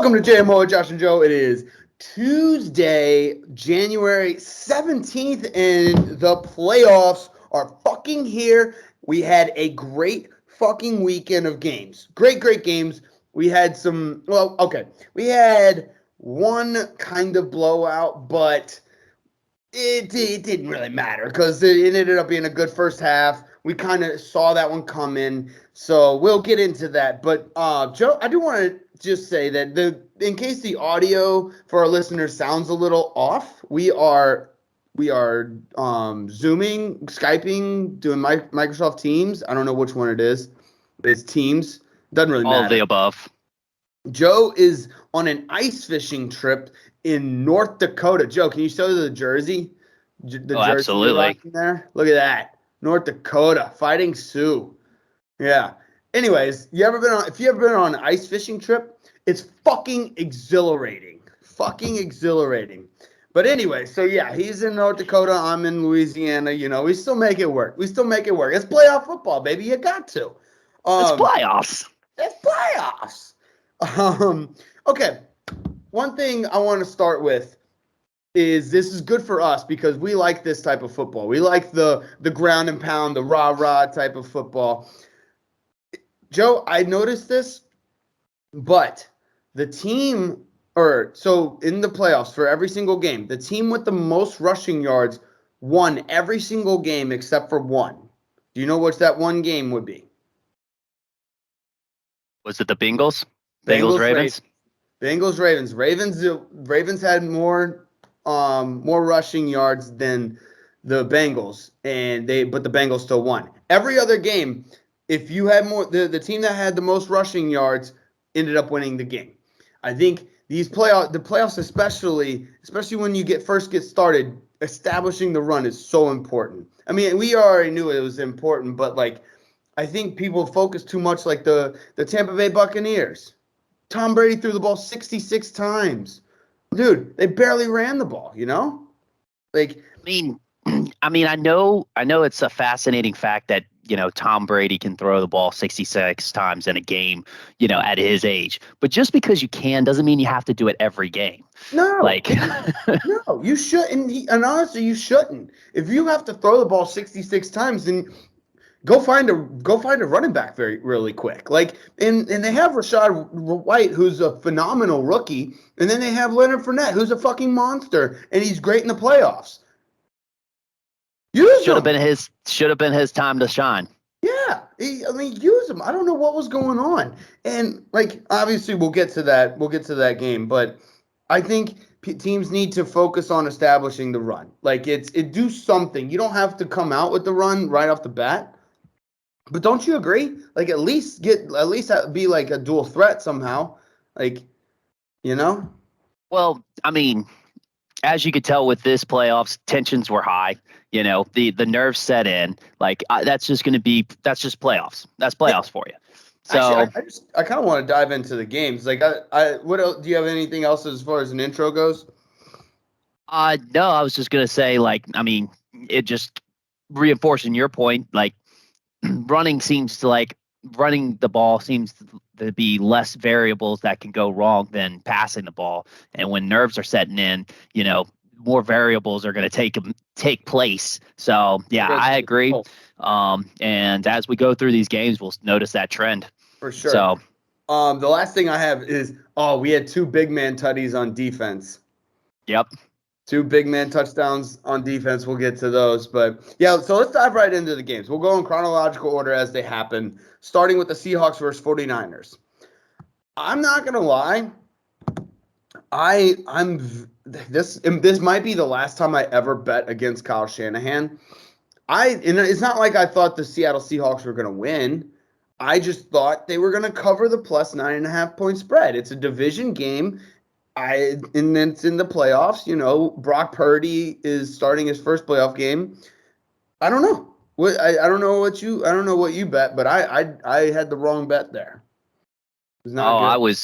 Welcome to JMO, Josh and Joe. It is Tuesday, January 17th, and the playoffs are fucking here. We had a great fucking weekend of games. Great games. We had we had one kind of blowout, but it didn't really matter because it ended up being a good first half. We kind of saw that one come in, so we'll get into that. But Joe, I do want to just say that in case the audio for our listeners sounds a little off, we are Zooming, Skyping, doing Microsoft Teams. I don't know which one it is. It's Teams. Doesn't really matter. All of the above. Joe is on an ice fishing trip in North Dakota. Joe, can you show the jersey? The jersey absolutely. There. Look at that. North Dakota, Fighting Sioux. Yeah. Anyways, if you ever been on an ice fishing trip, it's fucking exhilarating. But anyway, so yeah, he's in North Dakota. I'm in Louisiana. You know, we still make it work. It's playoff football, baby. You got to. It's playoffs. Okay. One thing I want to start with is this is good for us because we like this type of football. We like the ground and pound, the rah-rah type of football. Joe, I noticed this, but the team, so in the playoffs for every single game, the team with the most rushing yards won every single game except for one. Do you know what that one game would be? Was it the Bengals? Ravens? Ravens had more rushing yards than the Bengals, but the Bengals still won. Every other game, if you had more, the team that had the most rushing yards ended up winning the game. I think the playoffs, especially when you first get started, establishing the run is so important. I mean, we already knew it was important, but I think people focus too much like the Tampa Bay Buccaneers. Tom Brady threw the ball 66 times. Dude, they barely ran the ball, you know? I mean, I know it's a fascinating fact that, Tom Brady can throw the ball 66 times in a game, at his age. But just because you can doesn't mean you have to do it every game. No. No, you shouldn't. And honestly, you shouldn't. If you have to throw the ball 66 times, then go find a running back really quick. And they have Rashad White, who's a phenomenal rookie, and then they have Leonard Fournette, who's a fucking monster, and he's great in the playoffs. Should have been his time to shine. Yeah, use him. I don't know what was going on, and obviously we'll get to that. We'll get to that game, but I think teams need to focus on establishing the run. Do something. You don't have to come out with the run right off the bat. But don't you agree? At least be a dual threat somehow. Well, I mean, as you could tell with this playoffs, tensions were high. The nerves set in. That's just playoffs. That's playoffs for you. So actually, I kind of want to dive into the games. What else, do you have anything else as far as an intro goes? No, I was just gonna say, it just reinforcing your point. Running the ball seems to be less variables that can go wrong than passing the ball. And when nerves are setting in, more variables are going to take place. So, yeah, I agree. And as we go through these games, we'll notice that trend. For sure. So, the last thing I have is, we had two big man tutties on defense. Yep. Two big man touchdowns on defense. We'll get to those. But, yeah, so let's dive right into the games. We'll go in chronological order as they happen, starting with the Seahawks versus 49ers. I'm not going to lie. This might be the last time I ever bet against Kyle Shanahan. And it's not like I thought the Seattle Seahawks were going to win. I just thought they were going to cover the plus 9.5 point spread. It's a division game. And it's in the playoffs. Brock Purdy is starting his first playoff game. I don't know. I don't know what you bet, but I had the wrong bet there. It was not good.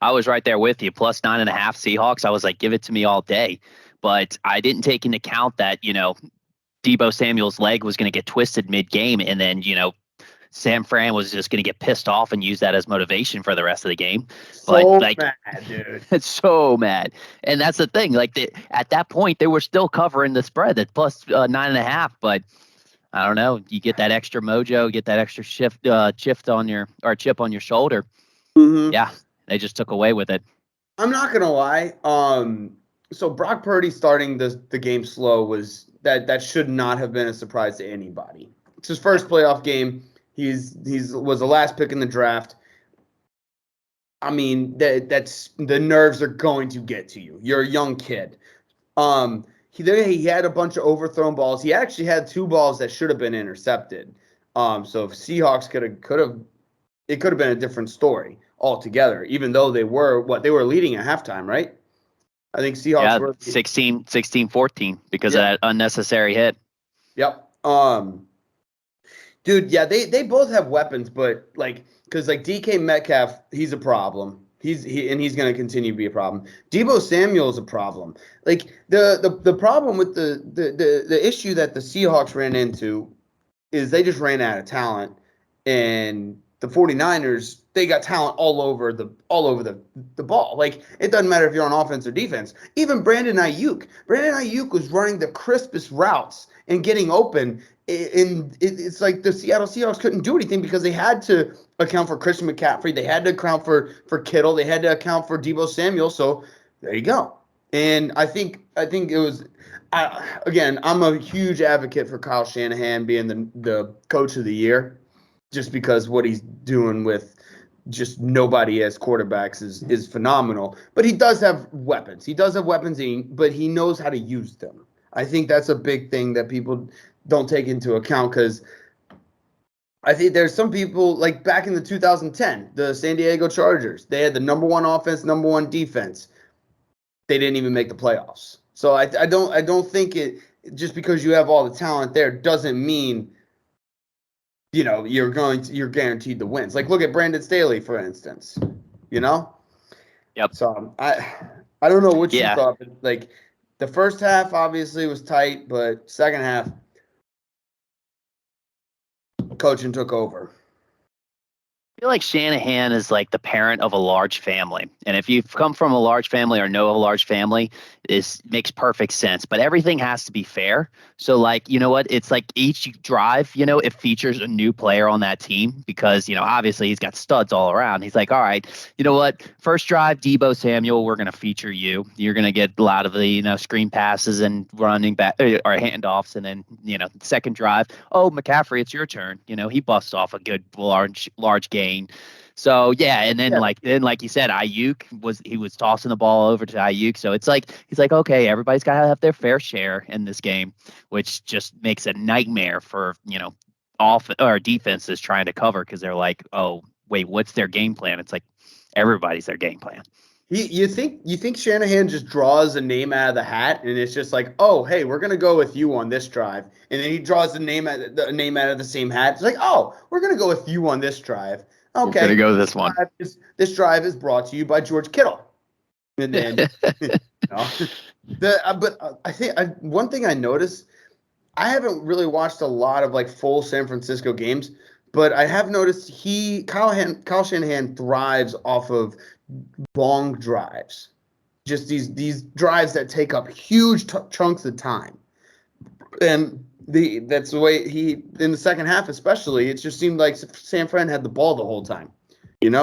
I was right there with you. Plus 9.5 Seahawks. I was like, give it to me all day. But I didn't take into account that, Deebo Samuel's leg was going to get twisted mid-game. And then, San Fran was just going to get pissed off and use that as motivation for the rest of the game. But So like, mad, dude. it's so mad. And that's the thing. Like at that point, they were still covering the spread at plus 9.5. But I don't know. You get that extra mojo, get that extra chip on your shoulder. Mm-hmm. Yeah, they just took away with it. I'm not gonna lie. So Brock Purdy starting the game slow that should not have been a surprise to anybody. It's his first playoff game. He's was the last pick in the draft. I mean, that's the nerves are going to get to you. You're a young kid. He had a bunch of overthrown balls. He actually had 2 balls that should have been intercepted. So if Seahawks could have it could have been a different story altogether, even though they were leading at halftime, right? I think Seahawks Yeah, were 16-14 because of yeah. that unnecessary hit. Yep. Dude, yeah, they both have weapons, but like because like DK Metcalf, he's a problem. He's going to continue to be a problem. Debo Samuel is a problem. Like the problem with the issue that the Seahawks ran into is they just ran out of talent, and the 49ers, they got talent all over the ball. Like it doesn't matter if you're on offense or defense. Even Brandon Ayuk was running the crispest routes and getting open. And it's like the Seattle Seahawks couldn't do anything because they had to account for Christian McCaffrey, they had to account for Kittle, they had to account for Debo Samuel. So there you go. And I think it was. Again, I'm a huge advocate for Kyle Shanahan being the coach of the year, just because what he's doing with just nobody as quarterbacks is phenomenal. But he does have weapons. But he knows how to use them. I think that's a big thing that people don't take into account, because I think there's some people like back in the 2010, the San Diego Chargers. They had the number 1 offense, number 1 defense. They didn't even make the playoffs. So I don't think it just because you have all the talent there doesn't mean you're guaranteed the wins. Like look at Brandon Staley, for instance. Yep. So I don't know what you Yeah. thought, but like the first half obviously was tight, but second half coaching took over. I feel like Shanahan is like the parent of a large family. And if you've come from a large family or know a large family, this makes perfect sense. But everything has to be fair. So, like, you know what? It's like each drive, it features a new player on that team because, obviously he's got studs all around. He's like, all right, you know what? First drive, Debo Samuel, we're going to feature you. You're going to get a lot of the, screen passes and running back or handoffs. And then, second drive, oh, McCaffrey, it's your turn. He busts off a good large game. So yeah, and then like you said, Ayuk was tossing the ball over to Ayuk. So it's like he's like, okay, everybody's got to have their fair share in this game, which just makes a nightmare for off or defenses trying to cover because they're like, oh wait, what's their game plan? It's like everybody's their game plan. You think Shanahan just draws a name out of the hat and it's just like, oh hey, we're gonna go with you on this drive, and then he draws the name out of the same hat. It's like, oh, we're gonna go with you on this drive. Okay, we're gonna go this one. This drive is brought to you by George Kittle, and then but I think one thing I noticed, I haven't really watched a lot of like full San Francisco games, but I have noticed Kyle Shanahan thrives off of long drives, just these drives that take up huge chunks of time, and that's the way he in the second half especially. It just seemed like San Fran had the ball the whole time, and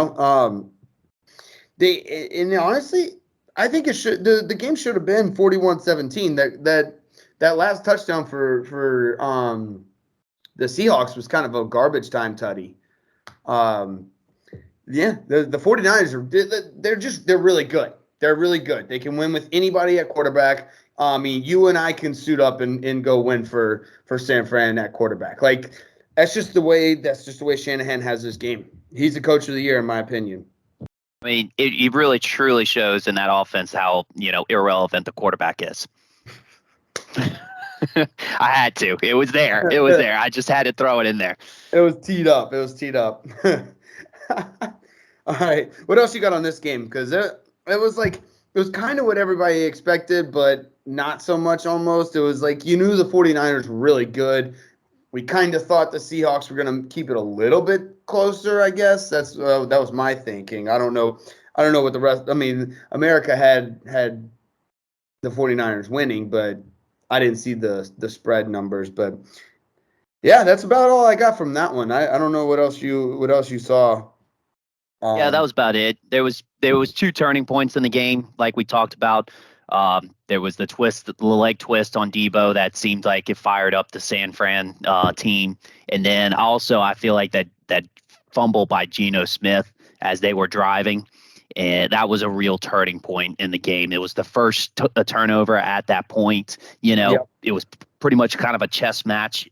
honestly, I think the game should have been 41-17. That last touchdown for the Seahawks was kind of a garbage time tutty. Yeah, the 49ers they're really good. They're really good. They can win with anybody at quarterback. I mean, you and I can suit up and go win for San Fran at quarterback. Like that's just the way Shanahan has this game. He's the coach of the year in my opinion. I mean, it really truly shows in that offense how irrelevant the quarterback is. I had to. It was there. I just had to throw it in there. It was teed up. All right. What else you got on this game? Because it was kind of what everybody expected, but not so much almost. It was like you knew the 49ers were really good. We kind of thought the Seahawks were going to keep it a little bit closer, I guess. That was my thinking. I don't know what the rest. I mean, America had the 49ers winning, but I didn't see the spread numbers. But yeah, that's about all I got from that one. I don't know what else you saw. Yeah, that was about it. There was two turning points in the game, like we talked about. There was the leg twist on Debo that seemed like it fired up the San Fran team, and then also I feel like that fumble by Geno Smith as they were driving, and that was a real turning point in the game. It was the first turnover at that point. Yep. It was pretty much kind of a chess match.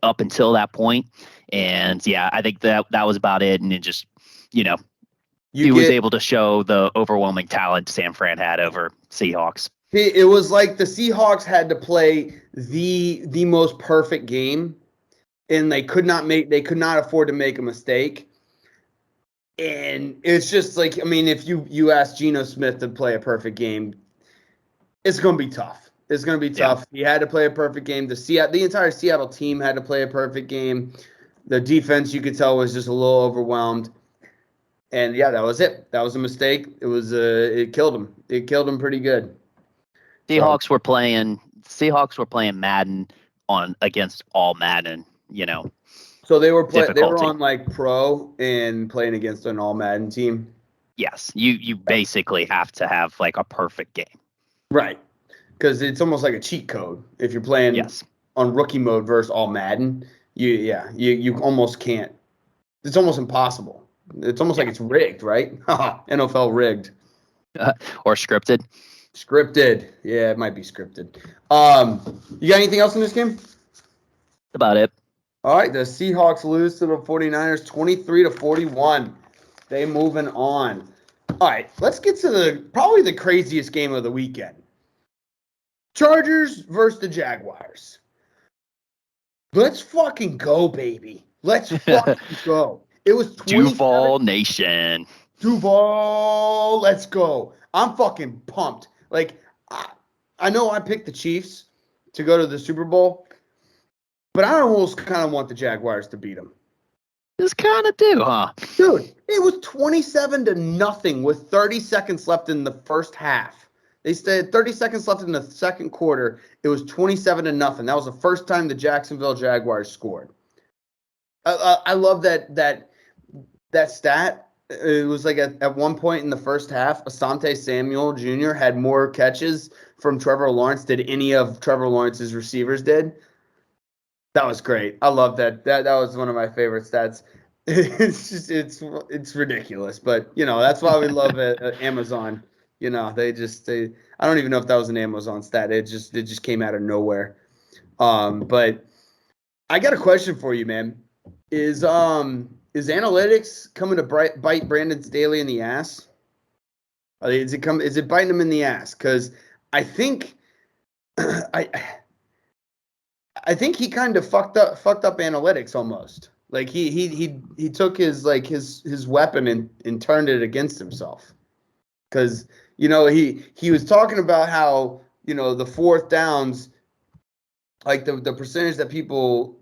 Up until that point, and yeah, I think that was about it, and it just. He was able to show the overwhelming talent San Fran had over Seahawks. It was like the Seahawks had to play the most perfect game, and they could not afford to make a mistake. And it's just like, I mean, if you ask Geno Smith to play a perfect game, it's going to be tough. It's going to be tough. Yeah. He had to play a perfect game. The entire Seattle team had to play a perfect game. The defense, you could tell, was just a little overwhelmed. And yeah, that was it. That was a mistake. It killed him. It killed him pretty good. Seahawks were playing Madden against all Madden, So they were on like pro and playing against an all Madden team. Yes, you basically have to have like a perfect game. Right. Because it's almost like a cheat code. If you're playing on rookie mode versus all Madden, you almost can't. It's almost impossible. It's almost like it's rigged, right? NFL rigged. Or scripted. Scripted. Yeah, it might be scripted. You got anything else in this game? That's about it. All right, the Seahawks lose to the 49ers 23-41. They moving on. All right, let's get to probably the craziest game of the weekend. Chargers versus the Jaguars. Let's fucking go, baby. Let's fucking go. It was Duval Nation. Duval, let's go. I'm fucking pumped. Like, I know I picked the Chiefs to go to the Super Bowl, but I almost kind of want the Jaguars to beat them. Just kind of do, huh? Dude, it was 27-0 with 30 seconds left in the first half. They said 30 seconds left in the second quarter. It was 27-0. That was the first time the Jacksonville Jaguars scored. I love that stat. It was like at one point in the first half, Asante Samuel Jr. had more catches from Trevor Lawrence than any of Trevor Lawrence's receivers did. That was great. I love that. That was one of my favorite stats. It's ridiculous, but that's why we love Amazon. I don't even know if that was an Amazon stat. It just came out of nowhere. But I got a question for you, man. Is analytics coming to bite Brandon Staley in the ass? Is it biting him in the ass? Because I think I think he kind of fucked up analytics almost. Like he took his weapon and turned it against himself. Because he was talking about how the fourth downs, like the percentage that people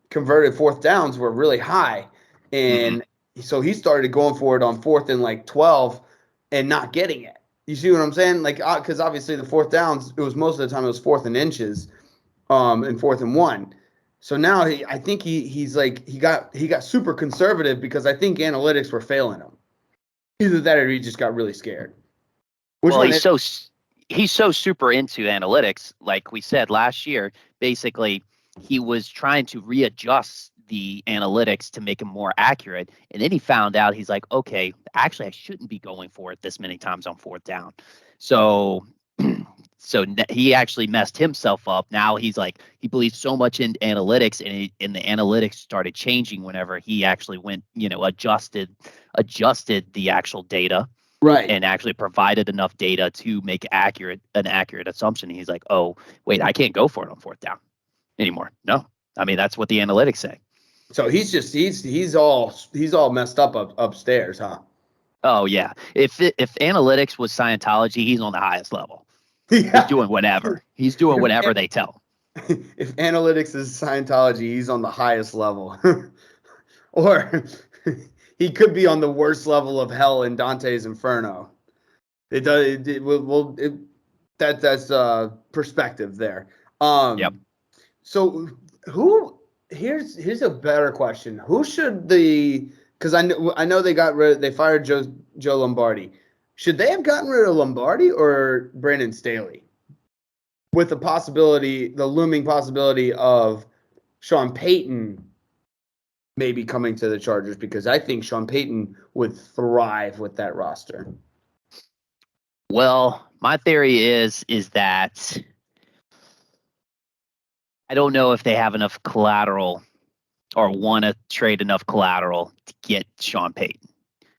converted fourth downs were really high, and so he started going for it on 4th and 12 and not getting it. You see what I'm saying? Like, because obviously the fourth downs, it was most of the time it was 4th and inches, and 4th and 1. So now I think he got super conservative because I think analytics were failing him. Either that or he just got really scared. He's so super into analytics. Like we said last year, basically he was trying to readjust the analytics to make him more accurate. And then he found out, he's like, okay, actually I shouldn't be going for it this many times on 4th down. So he actually messed himself up. Now he's like, he believes so much in analytics, and the analytics started changing whenever he actually went, adjusted the actual data. Right. And actually provided enough data to make an accurate assumption. He's like, oh, wait, I can't go for it on 4th down anymore. No. I mean, that's what the analytics say. So he's all messed up upstairs, huh? Oh yeah. If analytics was Scientology, he's on the highest level. Yeah. He's doing whatever. He's doing whatever they tell him. if analytics is Scientology, he's on the highest level. Or he could be on the worst level of hell in Dante's Inferno. It does. That's perspective there. Yep. So who? Here's a better question. Who should the? Because I know they fired Joe Lombardi. Should they have gotten rid of Lombardi or Brandon Staley? With the looming possibility of Sean Payton maybe coming to the Chargers, because I think Sean Payton would thrive with that roster. Well, my theory is that I don't know if they have enough collateral or want to trade enough collateral to get Sean Payton,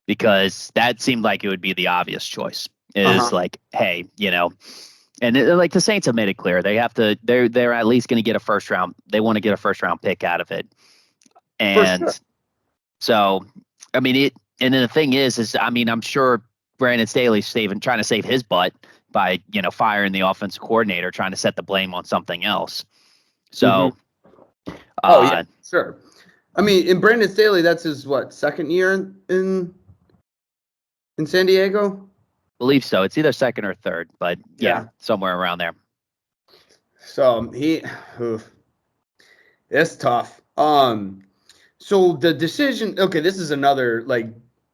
because that seemed like it would be the obvious choice. Is like, hey, and like the Saints have made it clear they have to. They're at least going to get a first round. They want to get a first round pick out of it, and sure. so I mean it. And then the thing is I mean I'm sure Brandon Staley's trying to save his butt by firing the offensive coordinator, trying to set the blame on something else. So, yeah, sure. I mean, in Brandon Staley, that's his second year in San Diego? Believe so. It's either second or third, but yeah, somewhere around there. So it's tough. So the decision. Okay, this is another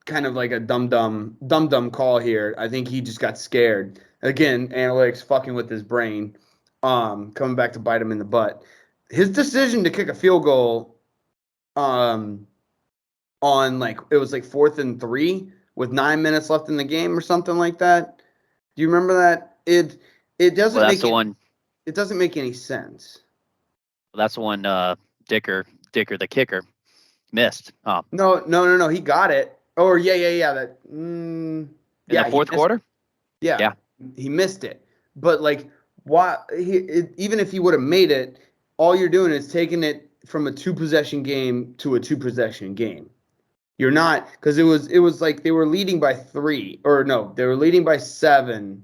kind of like a dumb call here. I think he just got scared. Again, analytics fucking with his brain. Coming back to bite him in the butt. His decision to kick a field goal, on it was 4th and 3 with 9 minutes left in the game or something like that. Do you remember that? It doesn't it doesn't make any sense. Well, that's the one Dicker the kicker missed. No. He got it. Or yeah. That in the fourth quarter? Yeah. He missed it. But why even if he would have made it, all you're doing is taking it from a 2-possession game to a 2-possession game. You're not, because it was like they were leading by 3, or no, they were leading by 7.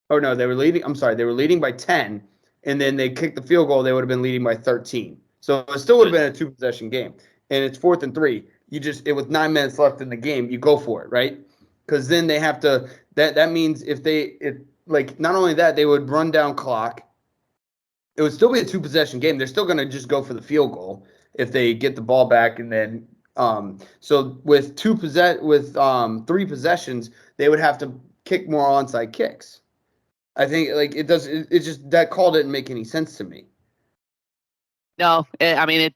Oh no, they were leading by 10, and then they kicked the field goal. They would have been leading by 13. So it still would have been a 2-possession game, and it's 4th and 3. With 9 minutes left in the game, you go for it, right? Because then they have to. That means not only that, they would run down clock. It would still be a 2-possession game. They're still going to just go for the field goal if they get the ball back, and then so with 3 possessions, they would have to kick more onside kicks. I think that call didn't make any sense to me. No, I mean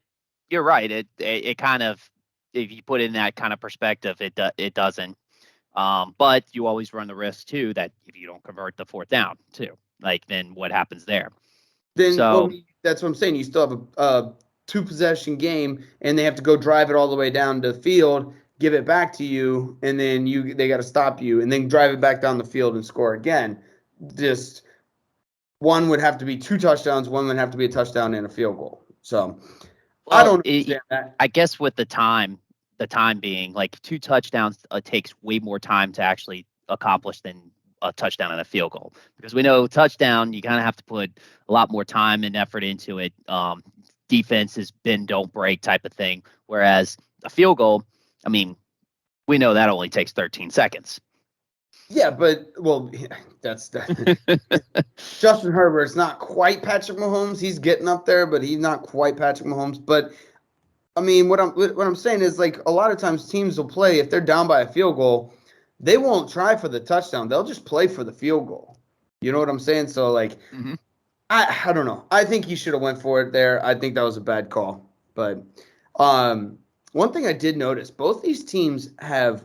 you're right. It kind of, if you put it in that kind of perspective, it doesn't. But you always run the risk too that if you don't convert the 4th down too, then what happens there? Then that's what I'm saying. You still have a 2-possession game, and they have to go drive it all the way down the field, give it back to you, and then they got to stop you, and then drive it back down the field and score again. Just one would have to be 2 touchdowns, one would have to be a touchdown and a field goal. So I don't understand that. I guess with the time being 2 touchdowns takes way more time to actually accomplish than a touchdown and a field goal, because we know touchdown, you kind of have to put a lot more time and effort into it. Defense is bend, don't break type of thing. Whereas a field goal, I mean, we know that only takes 13 seconds. Yeah, but that's Justin Herbert's not quite Patrick Mahomes. He's getting up there, but he's not quite Patrick Mahomes. But I mean, what I'm saying is a lot of times teams will play, if they're down by a field goal, they won't try for the touchdown. They'll just play for the field goal. You know what I'm saying? So I don't know. I think he should have went for it there. I think that was a bad call. But one thing I did notice, both these teams have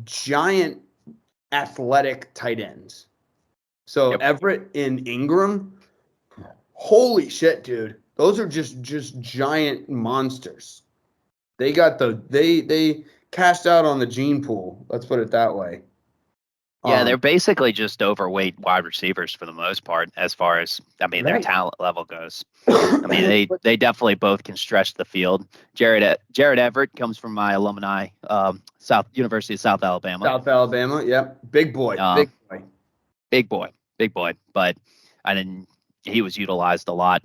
giant athletic tight ends. So Everett and Ingram, holy shit, dude. Those are just giant monsters. They got they cashed out on the gene pool. Let's put it that way. Yeah, they're basically just overweight wide receivers for the most part, as far as their talent level goes. I mean, they definitely both can stretch the field. Jared Everett comes from my alumni, University of South Alabama. South Alabama, yep, big boy. Big boy. But I didn't. he was utilized a lot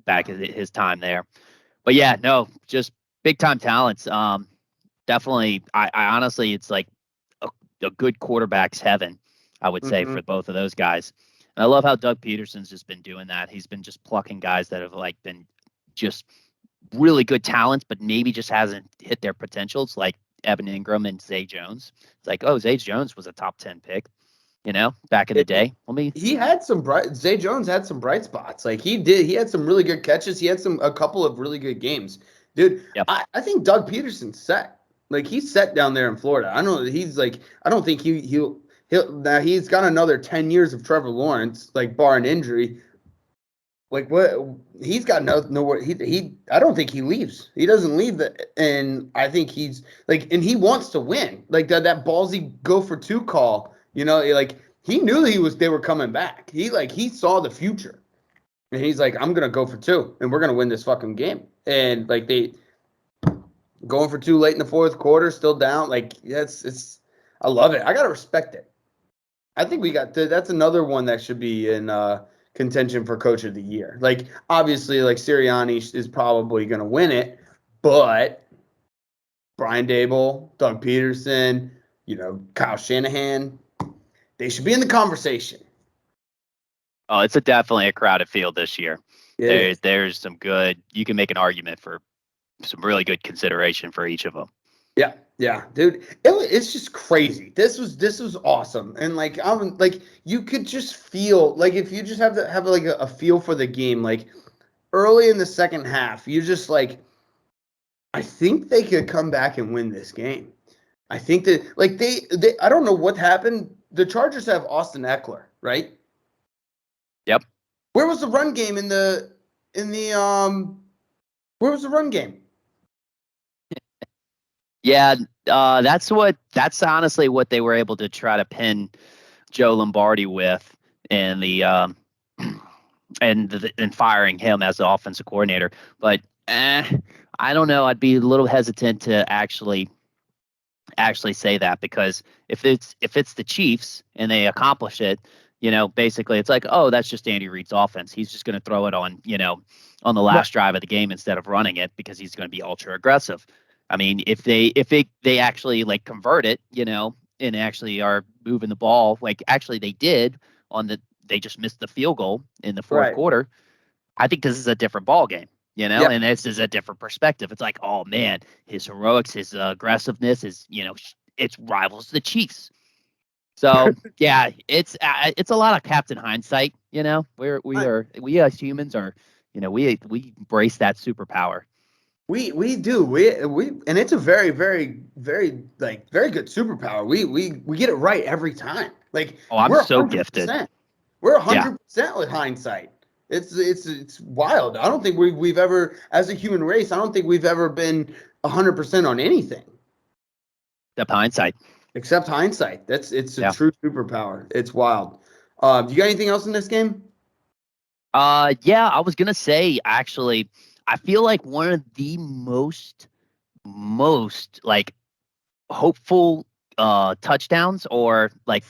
back at his time there. But yeah, no, just big time talents. Definitely. I honestly, it's like a good quarterback's heaven, I would say, Mm-hmm. for both of those guys. And I love how Doug Peterson's just been doing that. He's been just plucking guys that have like been just really good talents, but maybe just hasn't hit their potentials, like Evan Ingram and Zay Jones. It's like, oh, Zay Jones was a top 10 pick, back in the day. He had some Zay Jones had some bright spots. Like he had some really good catches. He had a couple of really good games. Dude, Yep. I think Doug Peterson's set. Like he's set down there in Florida. I know he's like I don't think he'll now he's got another 10 years of Trevor Lawrence, like bar an injury. Like what he's got nowhere he I don't think he leaves. He doesn't leave and I think he's like and he wants to win. Like that ballsy go for two call, like he knew they were coming back. He saw the future. And he's like, I'm gonna go for two and we're gonna win this fucking game. And like they going for two late in the fourth quarter, still down. Like I love it. I gotta respect it. I think that's another one that should be in contention for Coach of the Year. Like obviously, like Sirianni is probably going to win it, but Brian Dable, Doug Peterson, Kyle Shanahan, they should be in the conversation. Oh, it's definitely a crowded field this year. Yeah, There's some good. You can make an argument for some really good consideration for each of them. Yeah, dude, it's just crazy. This was awesome, and like I'm like you could just feel like if you just have like a feel for the game, like early in the second half, you just like I think they could come back and win this game. I think that like they I don't know what happened. The Chargers have Austin Eckler, right? Yep. Where was the run game where was the run game? Yeah, that's honestly what they were able to try to pin Joe Lombardi with, and and firing him as the offensive coordinator. But I don't know. I'd be a little hesitant to actually say that, because if it's the Chiefs and they accomplish it, basically it's like, oh, that's just Andy Reid's offense. He's just going to throw it on the last drive of the game instead of running it because he's going to be ultra aggressive. I mean, if they actually like convert it, and actually are moving the ball, like actually they did they just missed the field goal in the fourth quarter. I think this is a different ball game, Yep. and this is a different perspective. It's like, oh man, his heroics, his aggressive,ness is, it rivals the Chiefs. So yeah, it's a lot of Captain Hindsight. We as humans are, we embrace that superpower. We do we and it's a very very very like very good superpower. We get it right every time. Like Oh, I'm we're so 100%. gifted. We're 100% with hindsight. It's wild. I don't think we've ever, as a human race, I don't think we've ever been 100% on anything Except hindsight. except hindsight. It's a Yeah. true superpower. It's wild. Do you got anything else in this game? Yeah, I was gonna say, actually, I feel like one of the most like hopeful touchdowns, or like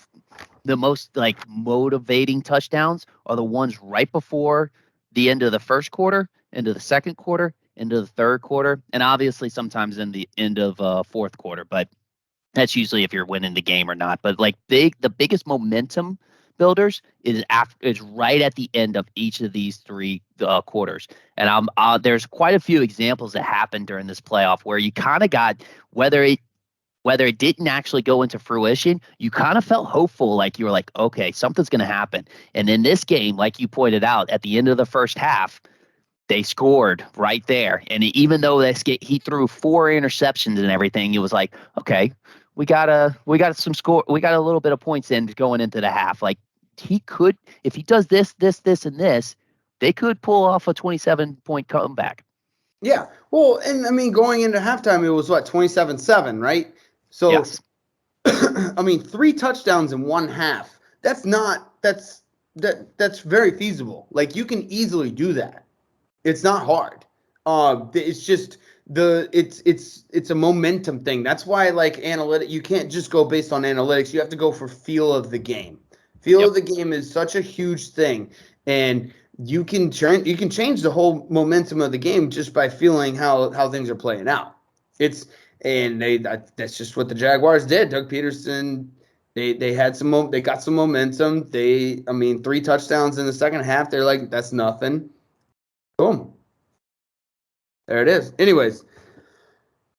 the most like motivating touchdowns, are the ones right before the end of the first quarter, into the second quarter, into the third quarter, and obviously sometimes in the end of fourth quarter. But that's usually if you're winning the game or not. But like the biggest momentum builders is right at the end of each of these three quarters. And there's quite a few examples that happened during this playoff where you kind of got, whether it didn't actually go into fruition, you kind of felt hopeful, like you were like, okay, something's going to happen. And in this game, like you pointed out, at the end of the first half, they scored right there. And even though he threw 4 interceptions and everything, it was like, okay, we got some score. We got a little bit of points in going into the half. Like he could, if he does this, and this, they could pull off a 27-point comeback. Yeah. Well, and I mean, going into halftime, it was what, 27-7, right? So, Yes. I mean, 3 touchdowns in one half. That's very feasible. Like you can easily do that. It's not hard. It's just it's a momentum thing. That's why like you can't just go based on analytics. You have to go for feel of the game. Feel of the game is such a huge thing. And you can change the whole momentum of the game just by feeling how things are playing out. That's just what the Jaguars did. Doug Peterson, they got some momentum. 3 touchdowns in the second half. They're like, that's nothing. Boom. There it is. Anyways,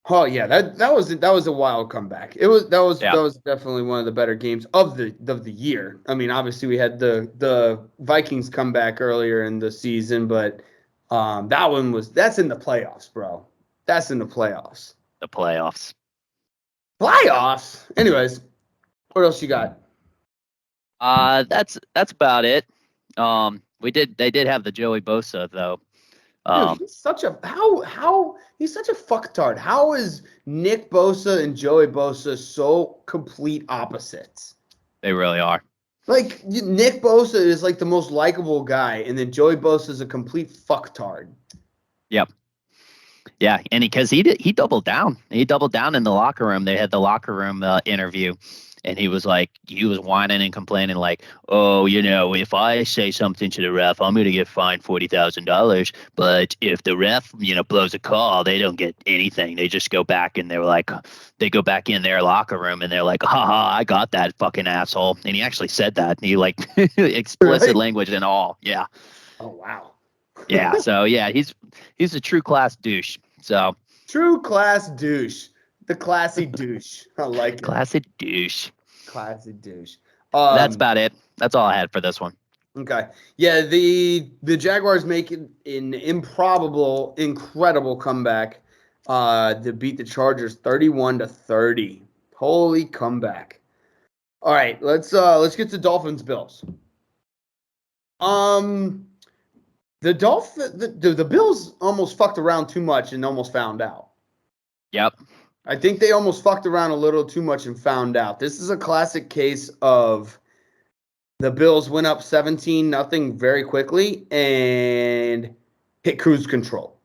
oh yeah, that was a wild comeback. That was definitely one of the better games of the year. I mean, obviously we had the Vikings comeback earlier in the season, but that's in the playoffs, bro. That's in the playoffs. The playoffs. Playoffs. Anyways, what else you got? That's about it. They did have the Joey Bosa though. Dude, he's such a he's such a fucktard. How is Nick Bosa and Joey Bosa so complete opposites? They really are. Like, Nick Bosa is like the most likable guy, and then Joey Bosa is a complete fucktard. Yep. Yeah, and he doubled down. He doubled down in the locker room. They had the locker room interview, and he was whining and complaining like, oh, if I say something to the ref, I'm going to get fined $40,000. But if the ref, blows a call, they don't get anything. They just go back and they go back in their locker room and they're like, haha, I got that fucking asshole. And he actually said that. He explicit language and all. Yeah. Oh, wow. Yeah. So yeah, he's a true class douche. So true class douche. The classy douche. I like it. Classy douche. Classy douche. That's about it. That's all I had for this one. Okay. Yeah, the Jaguars make an incredible comeback to beat the Chargers 31-30. Holy comeback. All right, let's get to Dolphins Bills. The Bills almost fucked around too much and almost found out. Yep. I think they almost fucked around a little too much and found out. This is a classic case of the Bills went up 17-0 very quickly and hit cruise control.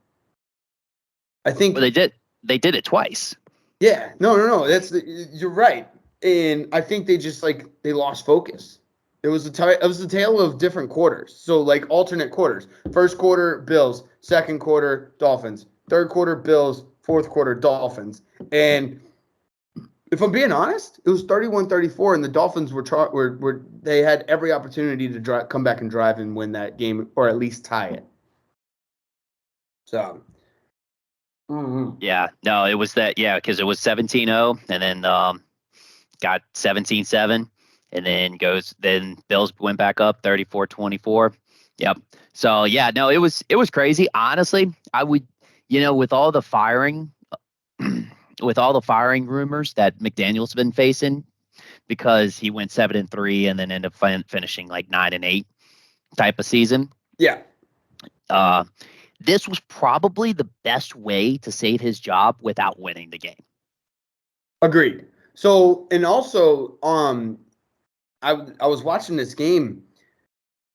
I think they did it twice. Yeah. No. You're right. And I think they just they lost focus. It was a tale of different quarters. So alternate quarters. First quarter, Bills. Second quarter, Dolphins. Third quarter, Bills. Fourth quarter, Dolphins. And if I'm being honest, it was 31-34, and the Dolphins they had every opportunity to come back and drive and win that game, or at least tie it. So. Mm-hmm. Yeah. No, it was that. Yeah, because it was 17-0, and then got 17-7. And then Bills went back up 34-24. Yep. So yeah, no, it was crazy. Honestly, I would, with all the firing rumors that McDaniel's been facing, because he went 7-3 and then ended up finishing 9-8 type of season. Yeah. This was probably the best way to save his job without winning the game. Agreed. So, and also, I was watching this game.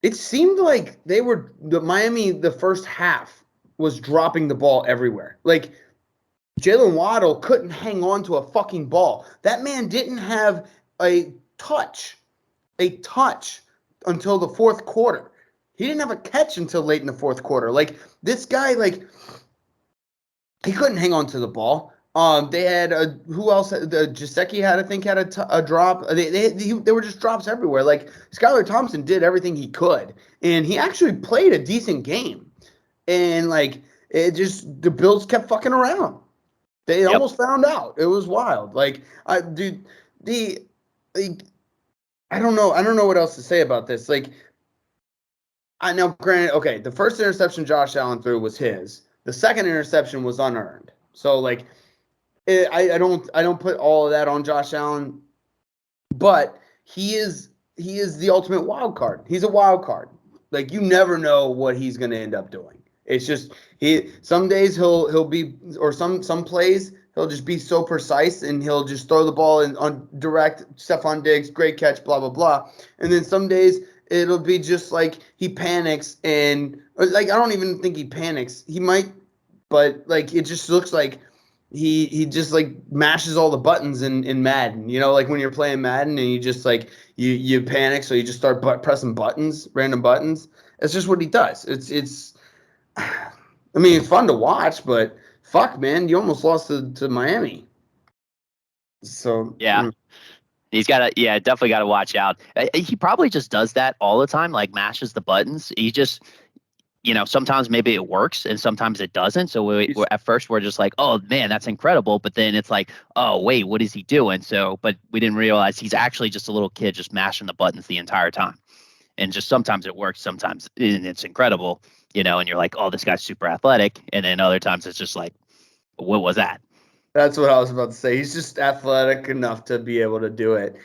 It seemed like Miami, the first half, was dropping the ball everywhere. Jalen Waddle couldn't hang on to a fucking ball. That man didn't have a touch until the fourth quarter. He didn't have a catch until late in the fourth quarter. This guy, he couldn't hang on to the ball. They had who else? Gesicki had a drop. They were just drops everywhere. Skylar Thompson did everything he could, and he actually played a decent game. And the Bills kept fucking around. They almost found out. It was wild. I don't know what else to say about this. I know, granted, okay, the first interception Josh Allen threw was his. The second interception was unearned. So I don't put all of that on Josh Allen, but he is the ultimate wild card. He's a wild card. You never know what he's going to end up doing. It's just some days he'll be, or some plays he'll just be so precise and he'll just throw the ball on direct. Stephon Diggs, great catch, blah blah blah. And then some days it'll be just he panics and I don't even think he panics. He might, but it just looks like he just like mashes all the buttons in Madden. You know, like when you're playing Madden and you just like you panic, so you just start pressing buttons, random buttons. It's just what he does. It's. I mean, it's fun to watch, but fuck, man, you almost lost to Miami. So Yeah. He's got to, yeah, definitely got to watch out. He probably just does that all the time, like mashes the buttons. He just, sometimes maybe it works and sometimes it doesn't. So at first we're just like, oh man, that's incredible. But then it's like, oh wait, what is he doing? So, but we didn't realize he's actually just a little kid just mashing the buttons the entire time. And just sometimes it works, sometimes it's incredible, and you're like, oh, this guy's super athletic. And then other times it's just like, what was that? That's what I was about to say. He's just athletic enough to be able to do it.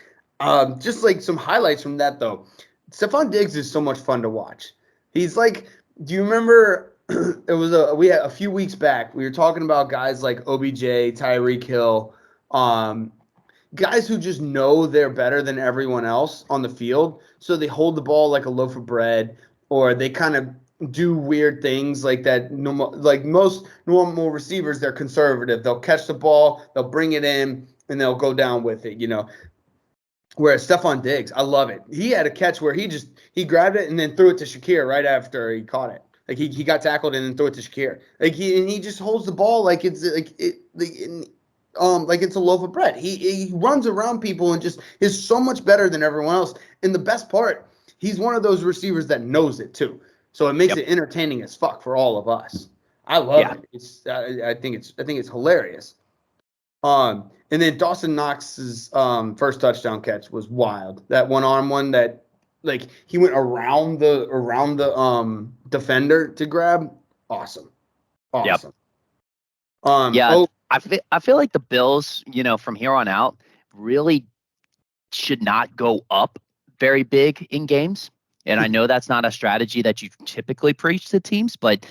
Just like some highlights from that though. Stephon Diggs is so much fun to watch. He's like, do you remember we had a few weeks back, we were talking about guys like OBJ, Tyreek Hill, guys who just know they're better than everyone else on the field. So they hold the ball like a loaf of bread, or they kind of do weird things like that. Like most normal receivers, they're conservative. They'll catch the ball, they'll bring it in, and they'll go down with it, Whereas Stephon Diggs, I love it. He had a catch where he grabbed it and then threw it to Shakir right after he caught it. Like he got tackled and then threw it to Shakir. Like he just holds the ball like it's like it's a loaf of bread. He runs around people and just is so much better than everyone else. And the best part, he's one of those receivers that knows it too. So it makes it entertaining as fuck for all of us. I love it. It's I think it's hilarious. And then Dawson Knox's first touchdown catch was wild. That one-on one that like he went around the defender to grab. Awesome. Awesome. Yeah, I feel like the Bills, from here on out, really should not go up very big in games. And I know that's not a strategy that you typically preach to teams, but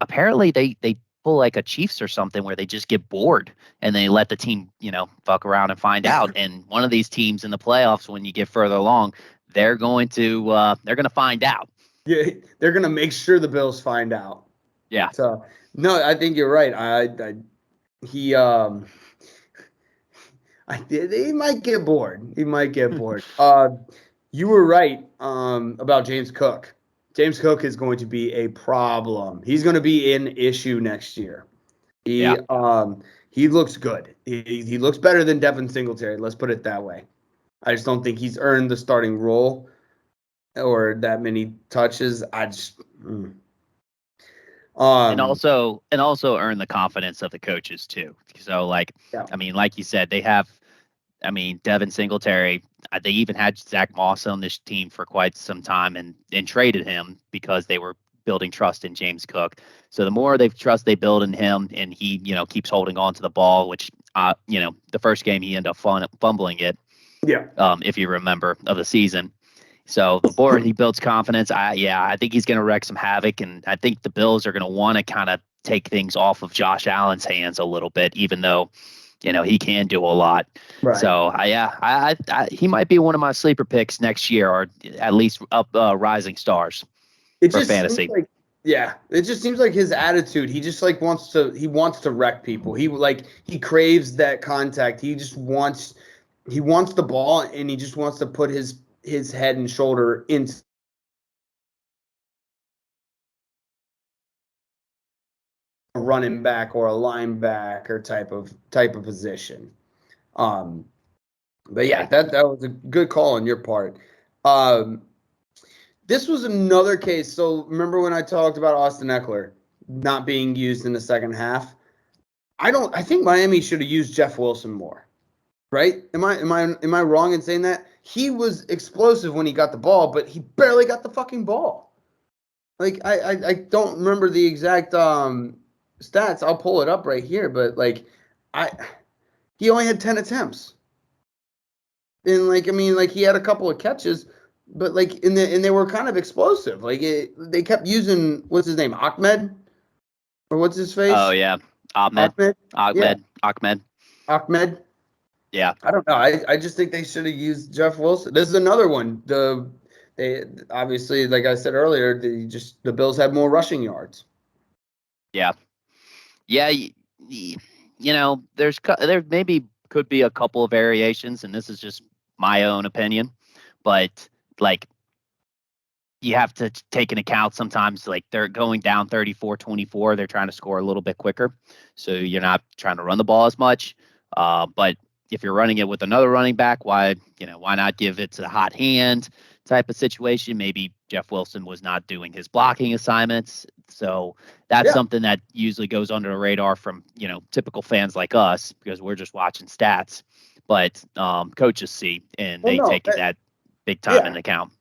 apparently they pull like a Chiefs or something where they just get bored and they let the team, fuck around and find out. And one of these teams in the playoffs, when you get further along, they're going to find out. Yeah, they're gonna make sure the Bills find out. Yeah. So no, I think you're right. He he might get bored. He might get bored. You were right about James Cook. James Cook is going to be a problem. He's going to be an issue next year. He looks good. He looks better than Devin Singletary. Let's put it that way. I just don't think he's earned the starting role or that many touches. And also earn the confidence of the coaches too. So I mean, like you said, they have, Devin Singletary, they even had Zach Moss on this team for quite some time and traded him because they were building trust in James Cook. So the more they build in him and he, keeps holding on to the ball, which, the first game he ended up fumbling it. Yeah. If you remember, of the season. So the more he builds confidence, I think he's going to wreak some havoc, and I think the Bills are going to want to kind of take things off of Josh Allen's hands a little bit, even though, he can do a lot. Right. So he might be one of my sleeper picks next year, or at least up rising stars for fantasy. It just seems like his attitude. He just wants to wreck people. He craves that contact. He wants the ball, and he just wants to put his head and shoulder into a running back or a linebacker type of position. But yeah, that was a good call on your part. This was another case. So remember when I talked about Austin Eckler not being used in the second half? I think Miami should have used Jeff Wilson more. Right? Am I wrong in saying that? He was explosive when he got the ball, but he barely got the fucking ball. Like I don't remember the exact stats. I'll pull it up right here, but he only had 10 attempts. And he had a couple of catches, but and they were kind of explosive. They kept using what's his name, Ahmed, or what's his face? Oh yeah, Ahmed. Yeah. I don't know. I just think they should have used Jeff Wilson. This is another one. They obviously, like I said earlier, the Bills had more rushing yards. Yeah. Yeah. there maybe could be a couple of variations, and this is just my own opinion, but like you have to take into account sometimes like they're going down 34-24, they're trying to score a little bit quicker, so you're not trying to run the ball as much. But if you're running it with another running back, why not give it to the hot hand type of situation? Maybe Jeff Wilson was not doing his blocking assignments, so that's Yeah. something that usually goes under the radar from typical fans like us because we're just watching stats. But coaches see and Well, they no. take that big time Yeah. into account.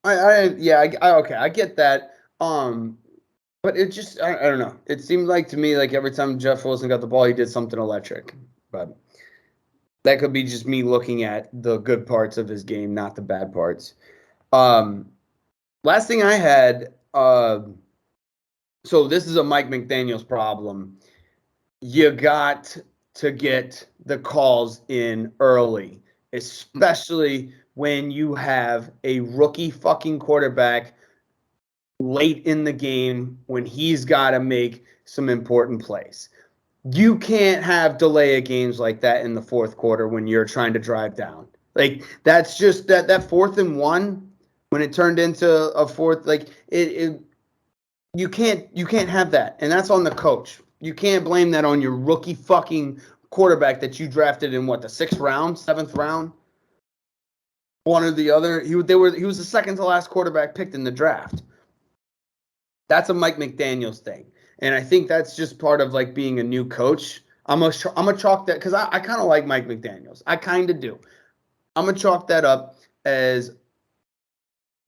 Okay, I get that. But it just, I don't know. It seemed like to me like every time Jeff Wilson got the ball, he did something electric. But that could be just me looking at the good parts of his game, not the bad parts. Last thing I had, so this is a Mike McDaniel's problem. You got to get the calls in early, especially when you have a rookie fucking quarterback late in the game when he's got to make some important plays. You can't have delay of games like that in the fourth quarter when you're trying to drive down. Like that's just that 4th and 1 when it turned into a fourth. Like it you can't have that, and that's on the coach. You can't blame that on your rookie fucking quarterback that you drafted in what, the 6th round, 7th round, one or the other. He was the second to last quarterback picked in the draft. That's a Mike McDaniel's thing, and I think that's just part of like being a new coach. I'm a chalk that because I kind of like Mike McDaniel's. I kind of do. I'm gonna chalk that up as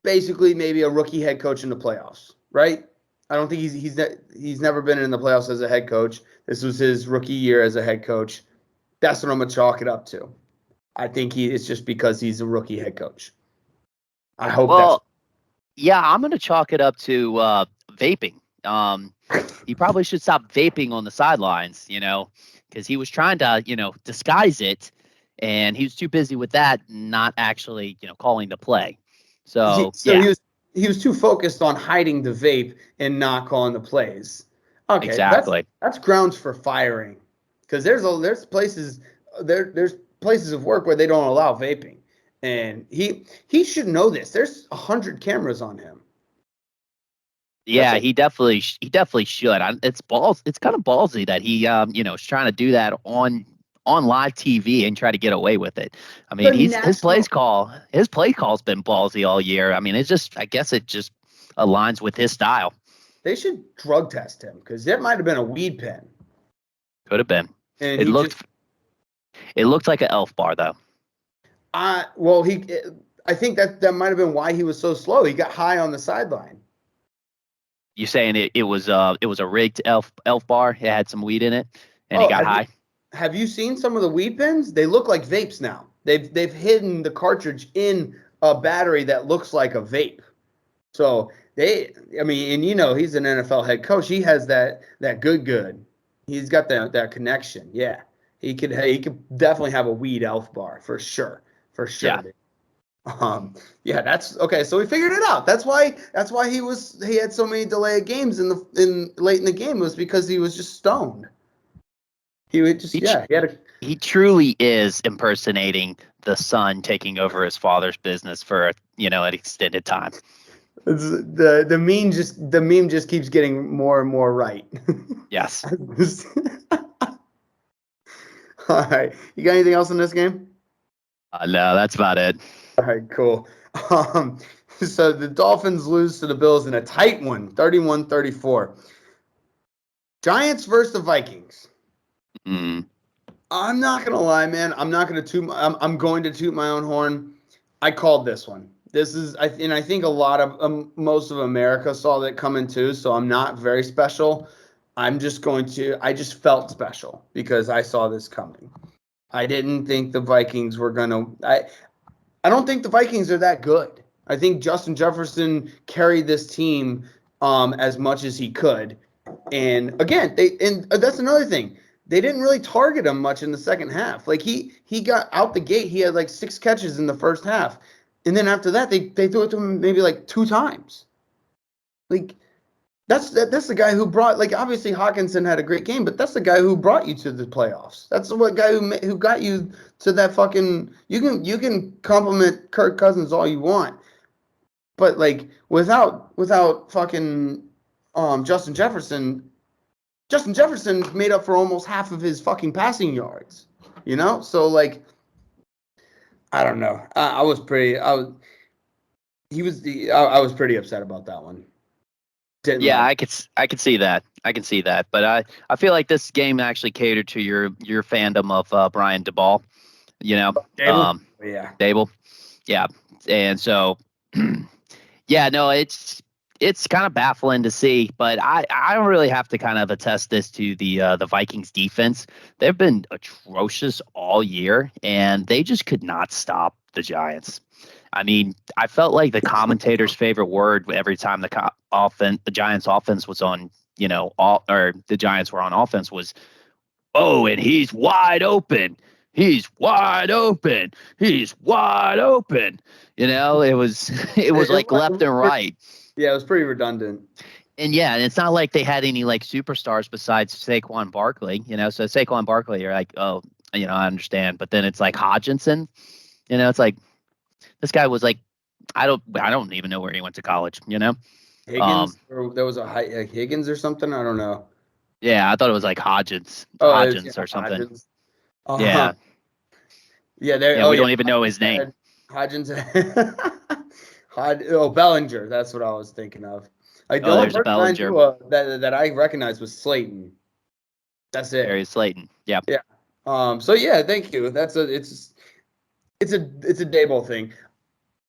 basically maybe a rookie head coach in the playoffs, right? I don't think he's never been in the playoffs as a head coach. This was his rookie year as a head coach. That's what I'm gonna chalk it up to. I think it's just because he's a rookie head coach. I hope that's Well, yeah, I'm going to chalk it up to vaping. He probably should stop vaping on the sidelines, because he was trying to, disguise it, and he was too busy with that, not actually, calling the play. So, so yeah, he was too focused on hiding the vape and not calling the plays. Okay, exactly. that's grounds for firing because there's places of work where they don't allow vaping, and he should know this. There's 100 cameras on him. That's Yeah, he definitely should. It's kind of ballsy that he is trying to do that on live TV and try to get away with it. I the mean, national. his play call's been ballsy all year. I mean, I guess it just aligns with his style. They should drug test him because there might have been a weed pen, Could have been. and It he just. it looked like an elf bar though. Well, I think that might have been why he was so slow. He got high on the sideline. You saying it was a rigged elf bar? It had some weed in it, and he Oh, got high. have you seen some of the weed pens? They look like vapes now. They've hidden the cartridge in a battery that looks like a vape. So I mean, and he's an NFL head coach. He has that good. He's got that connection. Yeah, he could definitely have a weed elf bar for sure, for Yeah. sure. Yeah, that's okay. So we figured it out. That's why he had so many delayed games in late in the game was because he was just stoned. He would just He tr- he had a he truly is impersonating the son taking over his father's business for an extended time. the meme just keeps getting more and more right. Yes. All right, you got anything else in this game? No, that's about it. All right, cool. So the Dolphins lose to the Bills in a tight one, 31-34. Giants versus the Vikings. Mm. I'm not gonna lie, man. I'm not gonna toot. I'm going to toot my own horn. I called this one. And I think a lot of most of America saw that coming too. So I'm not very special. I'm just going to. I just felt special because I saw this coming. I didn't think the Vikings were gonna. I don't think the Vikings are that good. I think Justin Jefferson carried this team as much as he could. And again, that's another thing. They didn't really target him much in the second half. Like he got out the gate, he had like 6 catches in the first half. And then after that, they threw it to him maybe like 2 times. Like That's the guy who brought, like, obviously Hawkinson had a great game, but that's the guy who brought you to the playoffs. That's the guy who got you to that fucking. You can compliment Kirk Cousins all you want, but like without fucking Justin Jefferson, Justin Jefferson made up for almost half of his fucking passing yards. So like I don't know. I was pretty upset about that one. Didn't Yeah, like. I could see that. I can see that. But I feel like this game actually catered to your fandom of Brian DeBall. You know, Dable? Yeah. Dable. Yeah, and so yeah, no, it's kind of baffling to see, but I really have to kind of attest this to the Vikings defense. They've been atrocious all year, and they just could not stop the Giants. I mean, I felt like the commentator's favorite word every time the Giants offense was on, or the Giants were on offense was, "Oh, and he's wide open. He's wide open. He's wide open." It was it was like left and right. Yeah, it was pretty redundant. And yeah, and it's not like they had any like superstars besides Saquon Barkley, So Saquon Barkley, you're like, oh, I understand. But then it's like Hodginson, it's like this guy was like, I don't even know where he went to college, Higgins, or there was a Higgins or something. I don't know. Yeah, I thought it was like Hodgins, Yeah, or something. Hodgins. Yeah, Yeah, there. yeah, Oh we yeah, don't even know his name. Hodgins. Bellinger. That's what I was thinking of. Like the Oh, only there's a person I Bellinger, knew that I recognized was Slayton. That's it. Darius Slayton. Yeah, Yeah. So yeah, thank you. It's a Daboll thing.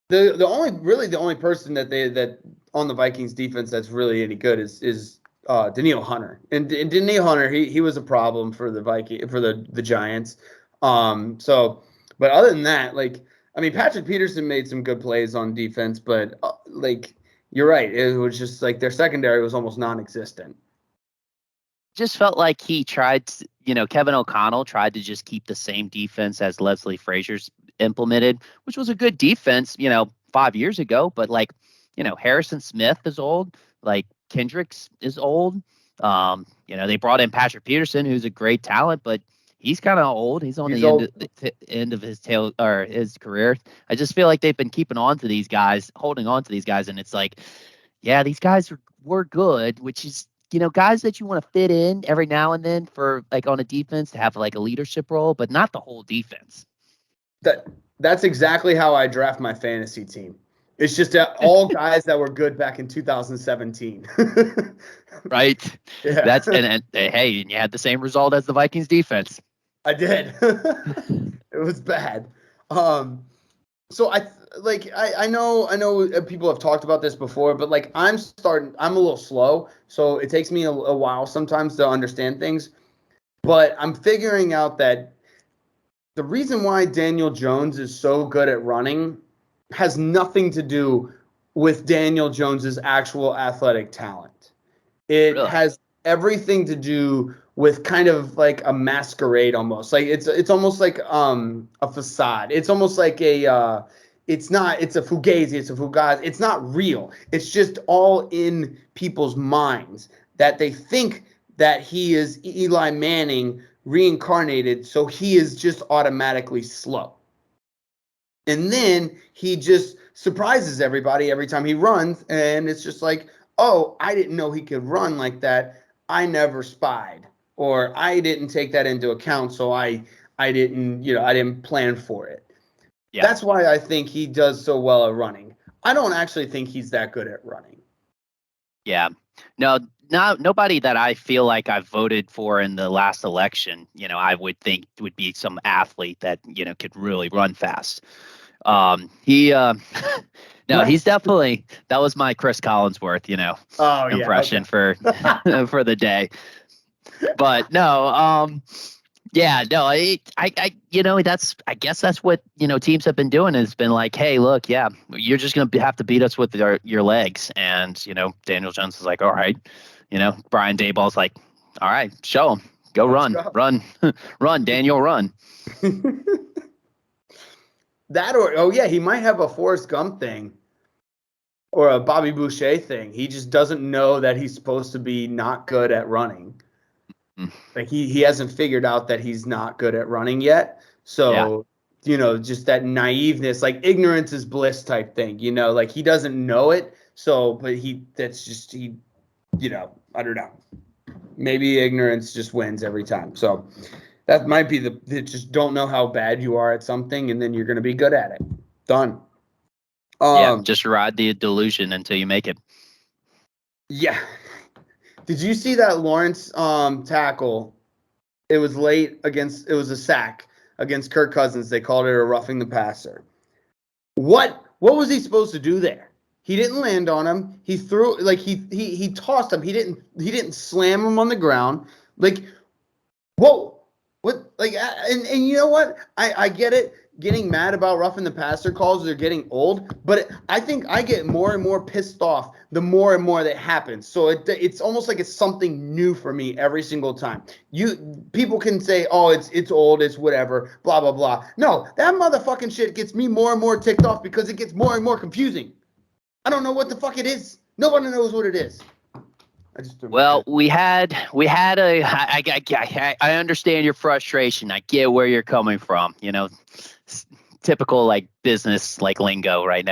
The only person that on the Vikings defense that's really any good is Daniil Hunter. And Daniil Hunter, he was a problem for the Giants. But other than that, like, I mean, Patrick Peterson made some good plays on defense, but like, you're right, it was just like their secondary was almost non-existent. just felt like he tried to, Kevin O'Connell tried to just keep the same defense as Leslie Frazier's implemented, which was a good defense, 5 years ago. But like, Harrison Smith is old, like Kendricks is old. They brought in Patrick Peterson, who's a great talent, but he's kind of old. He's on He's the end old. of, end of his tail or his career. I just feel like they've been keeping on to these guys, holding on to these guys, and it's like, yeah, these guys were good, which is guys that you want to fit in every now and then for like on a defense to have like a leadership role, but not the whole defense. That's exactly how I draft my fantasy team. It's just all guys that were good back in 2017. Right. Yeah. That's and hey, and you had the same result as the Vikings defense. I did. It was bad. So I know people have talked about this before, but like I'm a little slow, so it takes me a while sometimes to understand things. But I'm figuring out that the reason why Daniel Jones is so good at running has nothing to do with Daniel Jones's actual athletic talent. It Really? has everything to do with kind of like a masquerade almost. Like it's almost like a facade. It's almost like it's a fugazi, it's a fugazi. It's not real. It's just all in people's minds that they think that he is Eli Manning reincarnated, so he is just automatically slow. And then he just surprises everybody every time he runs, and it's just like, oh, I didn't know he could run like that. I never spied, or I didn't take that into account, so I didn't plan for it. Yeah. That's why I think he does so well at running. I don't actually think he's that good at running. Yeah. No, nobody that I feel like I voted for in the last election, I would think would be some athlete that, could really run fast. He no, he's definitely that was my Chris Collinsworth, Oh, yeah, impression okay. for the day. But no, yeah, no, I guess that's what teams have been doing. Has been like, hey, look, yeah, you're just gonna have to beat us with your legs, and Daniel Jones is like, all right, Brian Daboll's like, all right, show him, go run, run, Daniel, run. That or oh yeah, he might have a Forrest Gump thing. or a Bobby Boucher thing. He just doesn't know that he's supposed to be not good at running. Mm. Like he hasn't figured out that he's not good at running yet. So, just that naiveness, like ignorance is bliss type thing, like he doesn't know it. So, but I don't know. Maybe ignorance just wins every time. So that might be just don't know how bad you are at something, and then you're going to be good at it. Done. Yeah, just ride the delusion until you make it. Yeah. Did you see that Lawrence tackle? It was it was a sack against Kirk Cousins. They called it a roughing the passer. What was he supposed to do there? He didn't land on him. He threw he tossed him. He didn't slam him on the ground. Like, whoa. What, like, and you know what? I get it. Getting mad about roughing the passer calls, they're getting old, but I think I get more and more pissed off the more and more that happens. So it's almost like it's something new for me every single time. People can say, oh, it's old, it's whatever, blah blah blah. No, that motherfucking shit gets me more and more ticked off because it gets more and more confusing. I don't know what the fuck it is. Nobody knows what it is. Well, we had I understand your frustration. I get where you're coming from. Typical like business like lingo right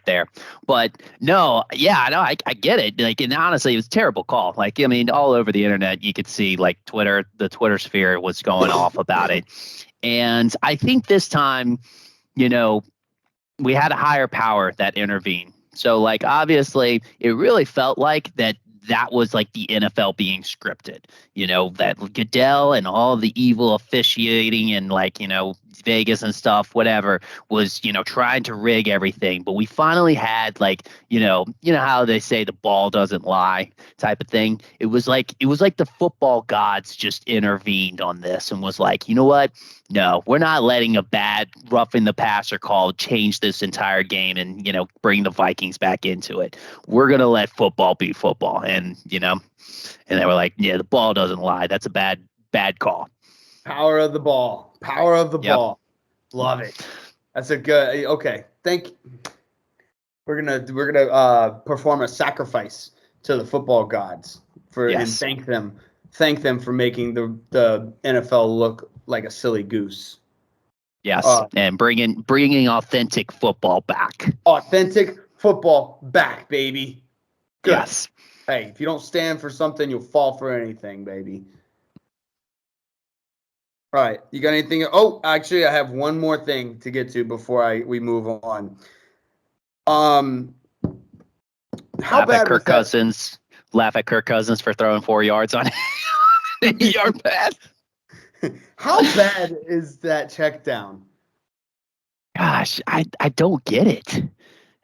there. But no, yeah, I know I get it. Like, and honestly, it was a terrible call. Like, I mean, all over the internet, you could see like the Twitter sphere was going off about it. And I think this time, we had a higher power that intervened. So, like, obviously, it really felt like that was like the NFL being scripted, that Goodell and all the evil officiating and like, Vegas and stuff, whatever, was, trying to rig everything. But we finally had like, how they say the ball doesn't lie type of thing. It was like the football gods just intervened on this and was like, you know what? No, we're not letting a bad roughing the passer call change this entire game and, bring the Vikings back into it. We're going to let football be football. And they were like, yeah, the ball doesn't lie. That's a bad call. Power of the ball. Power of the Yep. ball. Love it. That's a good. Okay. We're gonna perform a sacrifice to the football gods and thank them for making the NFL look like a silly goose. Yes, and bringing authentic football back. Authentic football back, baby. Good. Yes. Hey, if you don't stand for something, you'll fall for anything, baby. All right, you got anything? Oh, actually, I have one more thing to get to before we move on. How bad Kirk Cousins? Laugh at Kirk Cousins for throwing 4 yards on a yard pass. How bad is that check down? Gosh, I don't get it.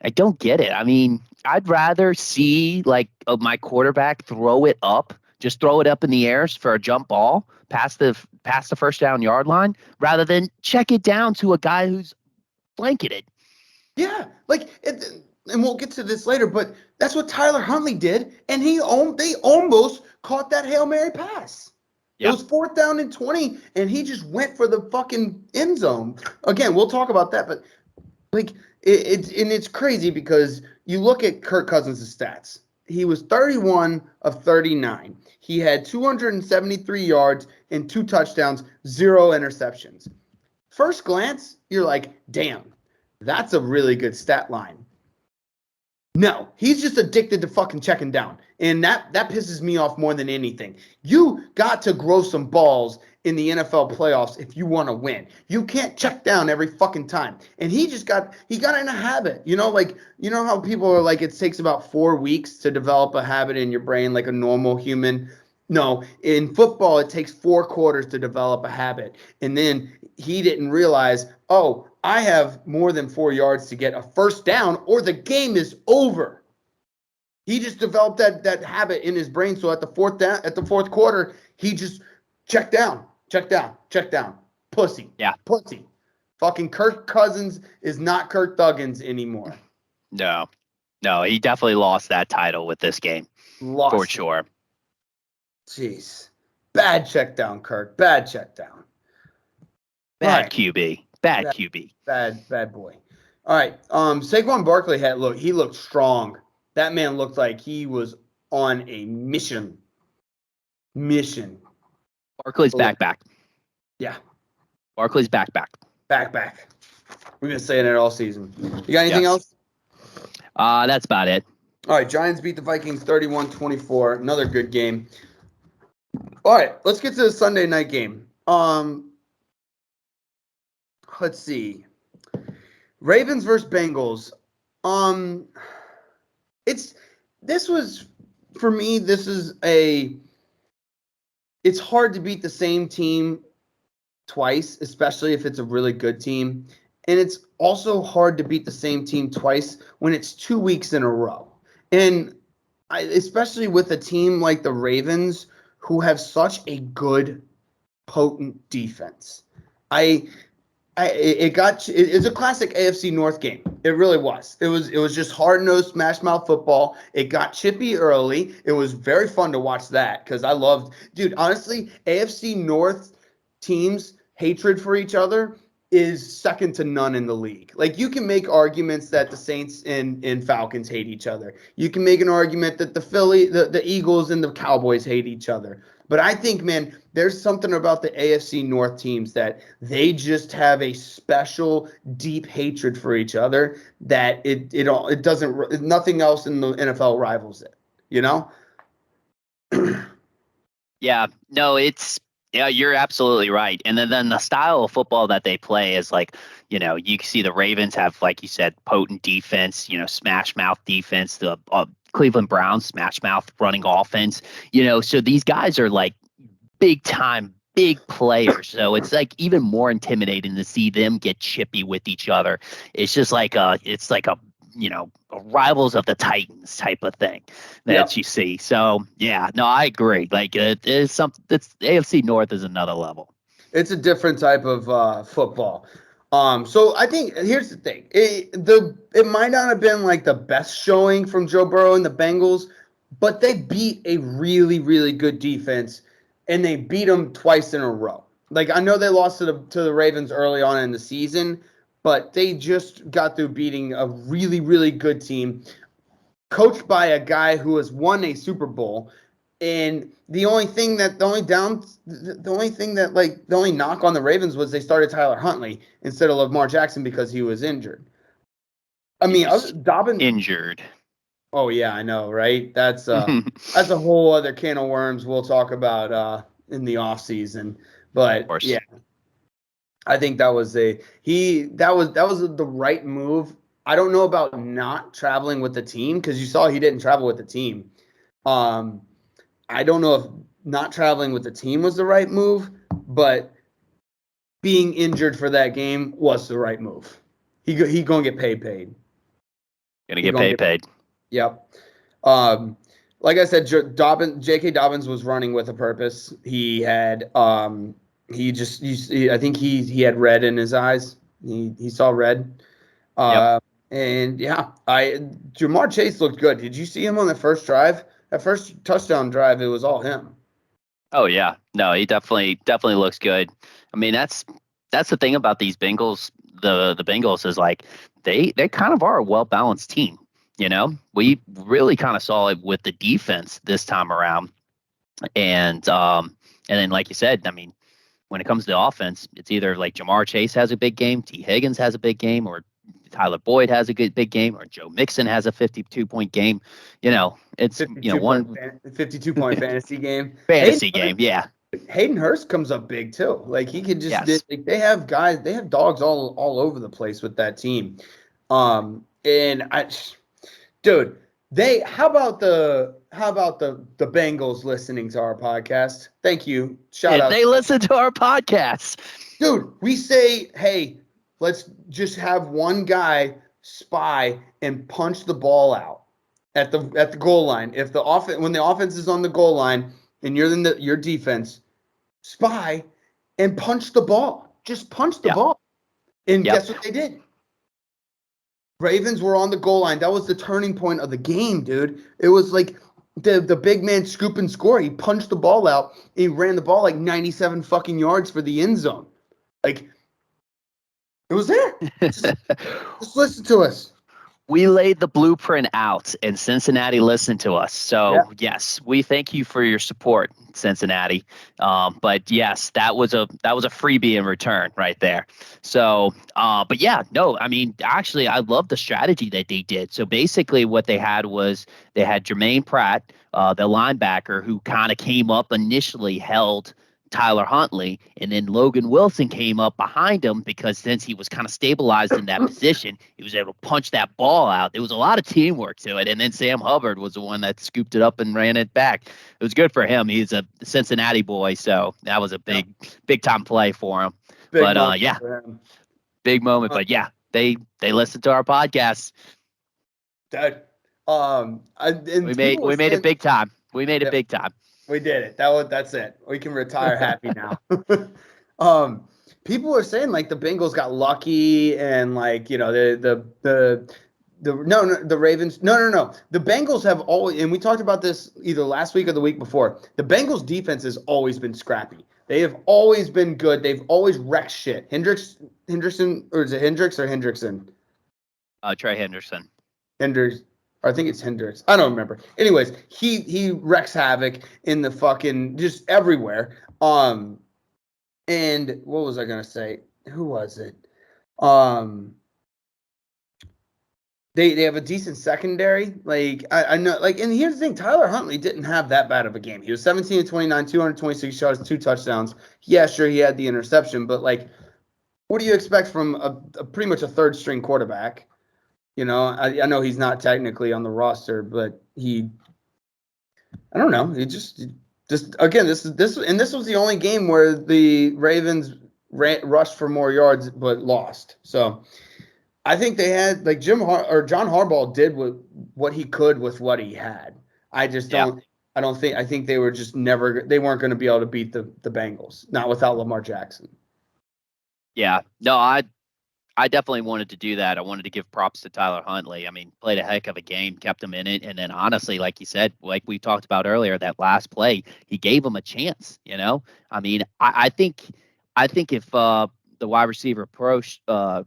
I don't get it. I mean, I'd rather see like my quarterback throw it up, just throw it up in the air for a jump ball past the first down yard line, rather than check it down to a guy who's blanketed. Yeah, and we'll get to this later, but that's what Tyler Huntley did, and they almost caught that Hail Mary pass. Yep. It was 4th down and 20, and he just went for the fucking end zone. Again, we'll talk about that, but like it's crazy because you look at Kirk Cousins' stats. He was 31 of 39. He had 273 yards and 2 touchdowns, 0 interceptions. First glance, you're like, damn, that's a really good stat line. No, he's just addicted to fucking checking down. And that pisses me off more than anything. You got to grow some balls in the NFL playoffs if you want to win. You can't check down every fucking time. And he got in a habit. How people are like, it takes about 4 weeks to develop a habit in your brain like a normal human. No, in football, it takes 4 quarters to develop a habit. And then he didn't realize, oh, I have more than 4 yards to get a first down or the game is over. He just developed that habit in his brain. So at the fourth quarter, he just check down. Pussy. Yeah. Pussy. Fucking Kirk Cousins is not Kirk Thuggins anymore. No, he definitely lost that title with this game. For sure. Jeez. Bad check down, Kirk. Bad check down. Bad QB. Bad QB. Bad boy. All right. Saquon Barkley he looked strong. That man looked like he was on a mission. Barkley's back. Yeah. Barkley's back. Back. We've been saying it all season. You got anything else? That's about it. All right. Giants beat the Vikings 31-24. Another good game. All right. Let's get to the Sunday night game. Let's see. Ravens versus Bengals. It's hard to beat the same team twice, especially if it's a really good team. And it's also hard to beat the same team twice when it's 2 weeks in a row. And especially with a team like the Ravens, who have such a good, potent defense. It's a classic AFC North game. It really was. It was just hard-nosed, smash-mouth football. It got chippy early. It was very fun to watch that because I loved, dude, honestly, AFC North teams' hatred for each other is second to none in the league. Like, you can make arguments that the Saints and Falcons hate each other. You can make an argument that the Eagles and the Cowboys hate each other. But I think, man, there's something about the AFC North teams that they just have a special, deep hatred for each other that it doesn't, nothing else in the NFL rivals it, you know? Yeah, no, you're absolutely right. And then the style of football that they play is like, you can see the Ravens have, like you said, potent defense, smash mouth defense, the Cleveland Browns smash mouth running offense, so these guys are like big time, big players. So it's like even more intimidating to see them get chippy with each other. It's just like a rivals of the Titans type of thing that you see. So yeah, no, I agree. Like it is something that's AFC North is another level. It's a different type of football. So I think here's the thing. It might not have been like the best showing from Joe Burrow and the Bengals, but they beat a really, really good defense, and they beat them twice in a row. Like, I know they lost to the Ravens early on in the season, but they just got through beating a really, really good team, coached by a guy who has won a Super Bowl. And the only knock on the Ravens was they started Tyler Huntley instead of Lamar Jackson because he was injured. I mean, Dobbins injured. Oh yeah, I know, right? That's a whole other can of worms we'll talk about in the off season. But yeah, I think that was the right move. I don't know about not traveling with the team because you saw he didn't travel with the team. I don't know if not traveling with the team was the right move, but being injured for that game was the right move. He gonna get paid. Gonna get paid. Yep. Like I said, J.K. Dobbins was running with a purpose. He had I think he had red in his eyes. He saw red. And yeah, Jamar Chase looked good. Did you see him on the first drive? That first touchdown drive, it was all him. Oh yeah, no, he definitely looks good. I mean, that's the thing about these Bengals. The Bengals is like they kind of are a well balanced team. We really kind of saw it with the defense this time around, and then like you said, I mean, when it comes to offense, it's either like Jamar Chase has a big game, T. Higgins has a big game, or Tyler Boyd has a big game, or Joe Mixon has a 52-point game. It's 52-point fantasy game. Fantasy game, yeah. Hayden Hurst comes up big too. Like he could just they have dogs all over the place with that team. Dude, how about the Bengals listening to our podcast? Thank you. Shout out. They listen to our podcast. Dude, we say, hey, let's just have one guy spy and punch the ball out at the goal line. When the offense is on the goal line and you're in your defense, spy and punch the ball. Just punch the ball. And guess what they did? Ravens were on the goal line. That was the turning point of the game, dude. It was like the big man scoop and score. He punched the ball out. He ran the ball like 97 fucking yards for the end zone. Like, It was there. Just listen to us. We laid the blueprint out, and Cincinnati listened to us. Yeah. So yes, we thank you for your support, Cincinnati. But yes, that was a freebie in return right there. So, but yeah, no, I mean, actually, I love the strategy that they did. So basically, what they had was they had Jermaine Pratt, the linebacker, who kind of came up initially, held Tyler Huntley, and then Logan Wilson came up behind him because since he was kind of stabilized in that position, he was able to punch that ball out. There was a lot of teamwork to it, and then Sam Hubbard was the one that scooped it up and ran it back. It was good for him. He's a Cincinnati boy, so that was a big time play for him. Big But moment yeah, for him. big moment. But yeah, they listened to our podcast. That and We people were made it saying, big time. We made it yeah, big time. we did it. That's it. We can retire happy now. People were saying like the Bengals got lucky and like the Ravens no the Bengals have always, and we talked about this either last week or the week before. The Bengals defense has always been scrappy. They have always been good. They've always wrecked shit. Henderson, or is it Hendricks or Hendrickson? Trey Henderson. Hendricks. I think it's Hendricks. I don't remember. Anyways, he wrecks havoc in the fucking just everywhere. And what was I gonna say? Who was it? Um, they have a decent secondary. Like I know, like, and here's the thing: Tyler Huntley didn't have that bad of a game. He was 17 and 29, 226 yards, 2 touchdowns. Yeah, sure, he had the interception, but like, what do you expect from a pretty much a third string quarterback? You know, I know he's not technically on the roster, but I don't know. He just again, this was the only game where the Ravens rushed for more yards but lost. So I think they had like John Harbaugh did what he could with what he had. I just don't. I don't think. I think they were just never. They weren't going to be able to beat the Bengals, not without Lamar Jackson. Yeah. No, I definitely wanted to do that. I wanted to give props to Tyler Huntley. I mean, played a heck of a game, kept him in it. And then honestly, like you said, like we talked about earlier, that last play, he gave him a chance, you know? I mean, I think if the wide receiver Proch, I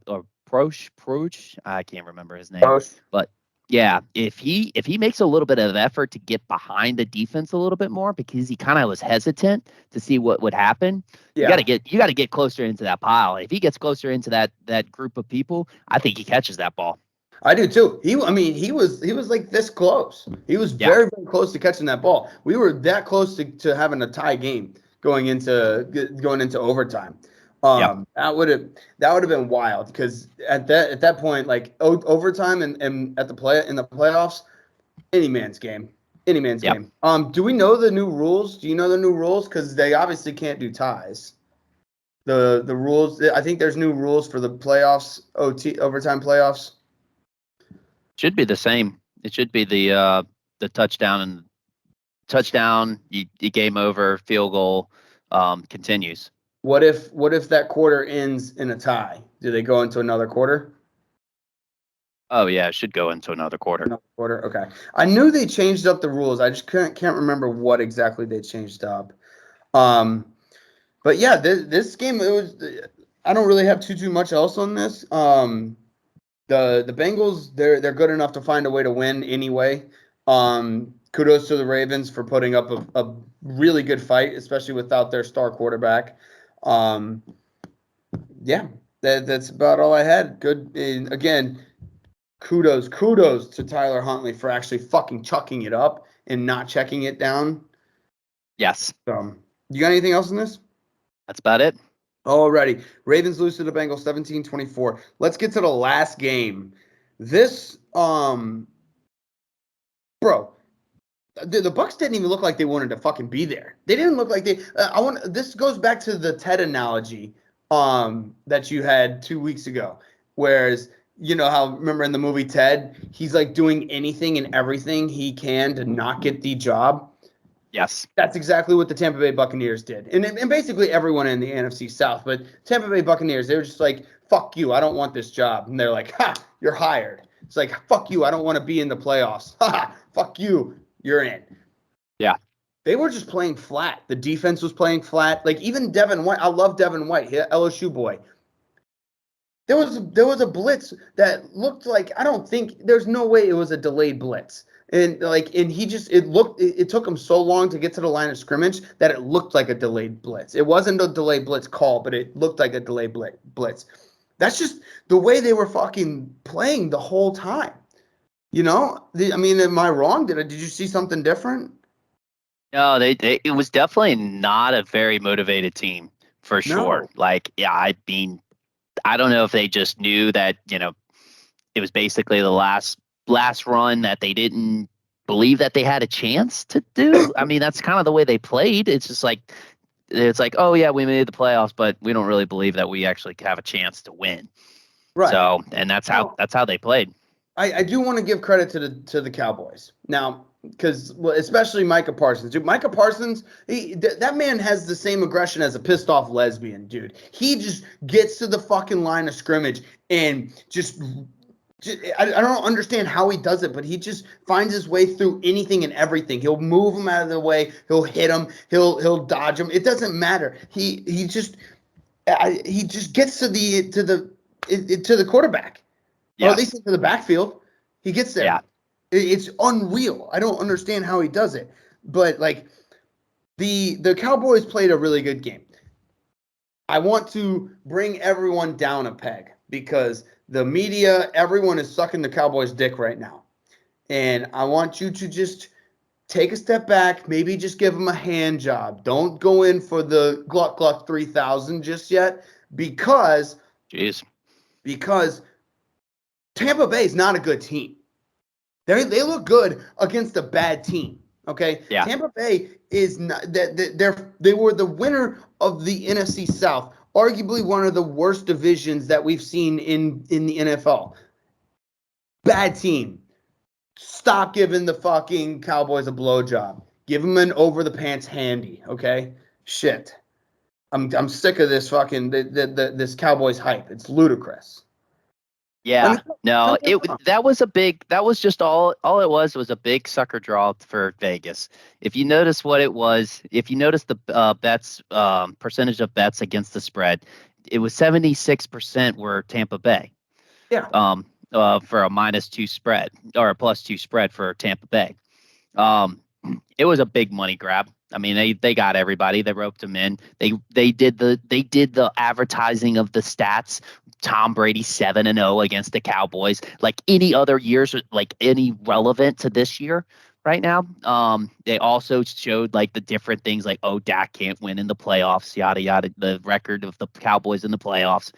can't remember his name, but yeah, if he makes a little bit of effort to get behind the defense a little bit more because he kind of was hesitant to see what would happen. Yeah. You got to get closer into that pile. If he gets closer into that group of people, I think he catches that ball. I do too. He was like this close. He was very, very close to catching that ball. We were that close to having a tie game going into overtime. That would have been wild because at that point, like overtime and in the playoffs, any man's game. Any man's game. Do we know the new rules? Do you know the new rules? Because they obviously can't do ties. The rules. I think there's new rules for the playoffs, overtime playoffs. Should be the same. It should be the touchdown, you game over, field goal continues. What if that quarter ends in a tie? Do they go into another quarter? Oh yeah, it should go into another quarter. Another quarter. Okay. I knew they changed up the rules. I just can't remember what exactly they changed up. But yeah, this game, it was. I don't really have too much else on this. The Bengals, they're good enough to find a way to win anyway. Kudos to the Ravens for putting up a really good fight, especially without their star quarterback. Yeah, that's about all I had. Good. And again, kudos to Tyler Huntley for actually fucking chucking it up and not checking it down. Yes. You got anything else in this? That's about it. Alrighty. Ravens lose to the Bengals 17-24. Let's get to the last game. This, bro, the Bucks didn't even look like they wanted to fucking be there. They didn't look like they. This goes back to the Ted analogy, that you had 2 weeks ago. Whereas, you know how, remember in the movie Ted, he's like doing anything and everything he can to not get the job. Yes. That's exactly what the Tampa Bay Buccaneers did. And basically everyone in the NFC South. But Tampa Bay Buccaneers, they were just like, fuck you, I don't want this job. And they're like, ha, you're hired. It's like, fuck you, I don't want to be in the playoffs. Ha, fuck you, you're in. Yeah. They were just playing flat. The defense was playing flat. Like even Devin White, I love Devin White, LSU boy. there was a blitz that looked like, I don't think, there's no way it was a delayed blitz. And it took him so long to get to the line of scrimmage that it looked like a delayed blitz. It wasn't a delayed blitz call, but it looked like a delayed blitz. That's just the way they were fucking playing the whole time. Am I wrong? Did you see something different? No, it was definitely not a very motivated team for sure. No. Like, yeah, I mean, I don't know if they just knew that, it was basically the last run that they didn't believe that they had a chance to do. I mean, that's kind of the way they played. It's like, oh yeah, we made the playoffs, but we don't really believe that we actually have a chance to win. Right. So, and that's how they played. I do want to give credit to the Cowboys now, because especially Micah Parsons. Dude, Micah Parsons, that man has the same aggression as a pissed off lesbian, dude. He just gets to the fucking line of scrimmage and I don't understand how he does it, but he just finds his way through anything and everything. He'll move him out of the way. He'll hit him. He'll dodge him. It doesn't matter. He just gets to the quarterback. Or at least into the backfield. He gets there. Yeah. It's unreal. I don't understand how he does it. But like the Cowboys played a really good game. I want to bring everyone down a peg because the media, everyone is sucking the Cowboys' dick right now. And I want you to just take a step back, maybe just give them a hand job. Don't go in for the Gluck Gluck 3000 just yet because Tampa Bay is not a good team. They look good against a bad team. Okay. Yeah. Tampa Bay is not that they were the winner of the NFC South, arguably one of the worst divisions that we've seen in the NFL. Bad team. Stop giving the fucking Cowboys a blowjob. Give them an over the pants handy. Okay. Shit. I'm sick of this fucking this Cowboys hype. It's ludicrous. Yeah, no, that was just all it was a big sucker draw for Vegas. If you notice the bets, percentage of bets against the spread, it was 76% were Tampa Bay. Yeah. For a -2 spread or a +2 spread for Tampa Bay. It was a big money grab. I mean, they got everybody. They roped them in. They did the advertising of the stats. Tom Brady 7-0 against the Cowboys. Like any other years, like any relevant to this year right now. They also showed like the different things like, oh, Dak can't win in the playoffs, yada yada. The record of the Cowboys in the playoffs.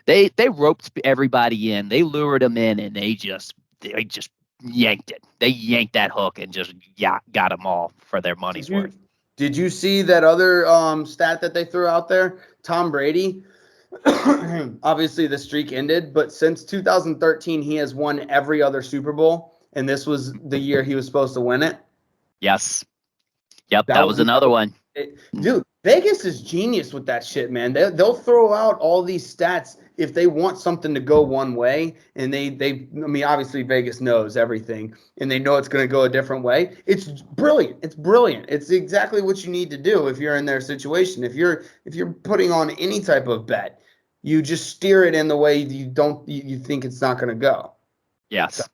They roped everybody in. They lured them in, and they just yanked it. They yanked that hook and just got them all for their money's worth. Did you see that other stat that they threw out there? Tom Brady, obviously the streak ended, but since 2013, he has won every other Super Bowl, and this was the year he was supposed to win it. Yes. Yep, that was another one. Dude, Vegas is genius with that shit, man. They'll throw out all these stats if they want something to go one way, and obviously Vegas knows everything, and they know it's going to go a different way. It's brilliant. It's brilliant. It's exactly what you need to do if you're in their situation. If you're putting on any type of bet, you just steer it in the way you think it's not going to go. Yes.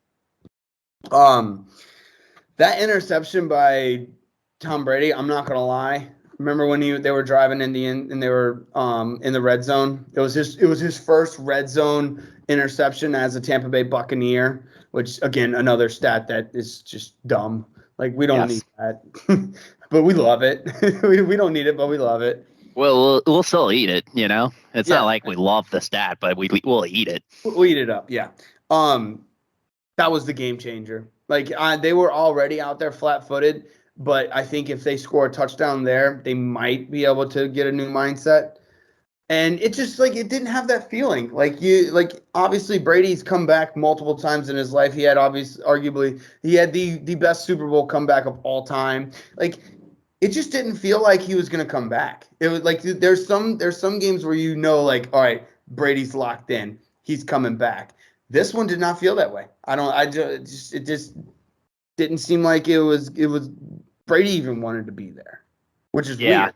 That interception by Tom Brady, I'm not going to lie. Remember when they were driving in the end and they were in the red zone? It was his first red zone interception as a Tampa Bay Buccaneer, which again another stat that is just dumb. Like we don't need that, but we love it. we don't need it, but we love it. Well, we'll still eat it. It's not like we love the stat, but we'll eat it. We'll eat it up. Yeah. That was the game changer. Like they were already out there flat-footed. But I think if they score a touchdown there, they might be able to get a new mindset. And it just it didn't have that feeling. Obviously Brady's come back multiple times in his life. He had arguably the best Super Bowl comeback of all time. Like it just didn't feel like he was going to come back. It was like there's some games where all right, Brady's locked in. He's coming back. This one did not feel that way. It just didn't seem like it was Brady even wanted to be there, which is weird.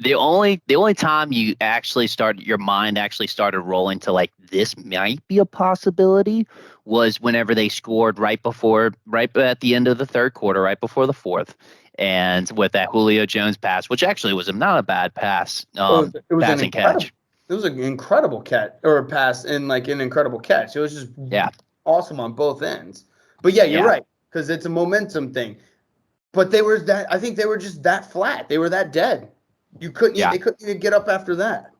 The only time your mind actually started rolling to like this might be a possibility was whenever they scored right at the end of the third quarter, right before the fourth, and with that Julio Jones pass, which actually was not a bad pass, It was an passing incredible. catch. It was an incredible catch or pass and like an incredible catch. It was just Yeah, awesome on both ends. But yeah, you're yeah. right because it's a momentum thing. But they were that. I think they were just that flat. They were that dead. Yeah. They couldn't even get up after that.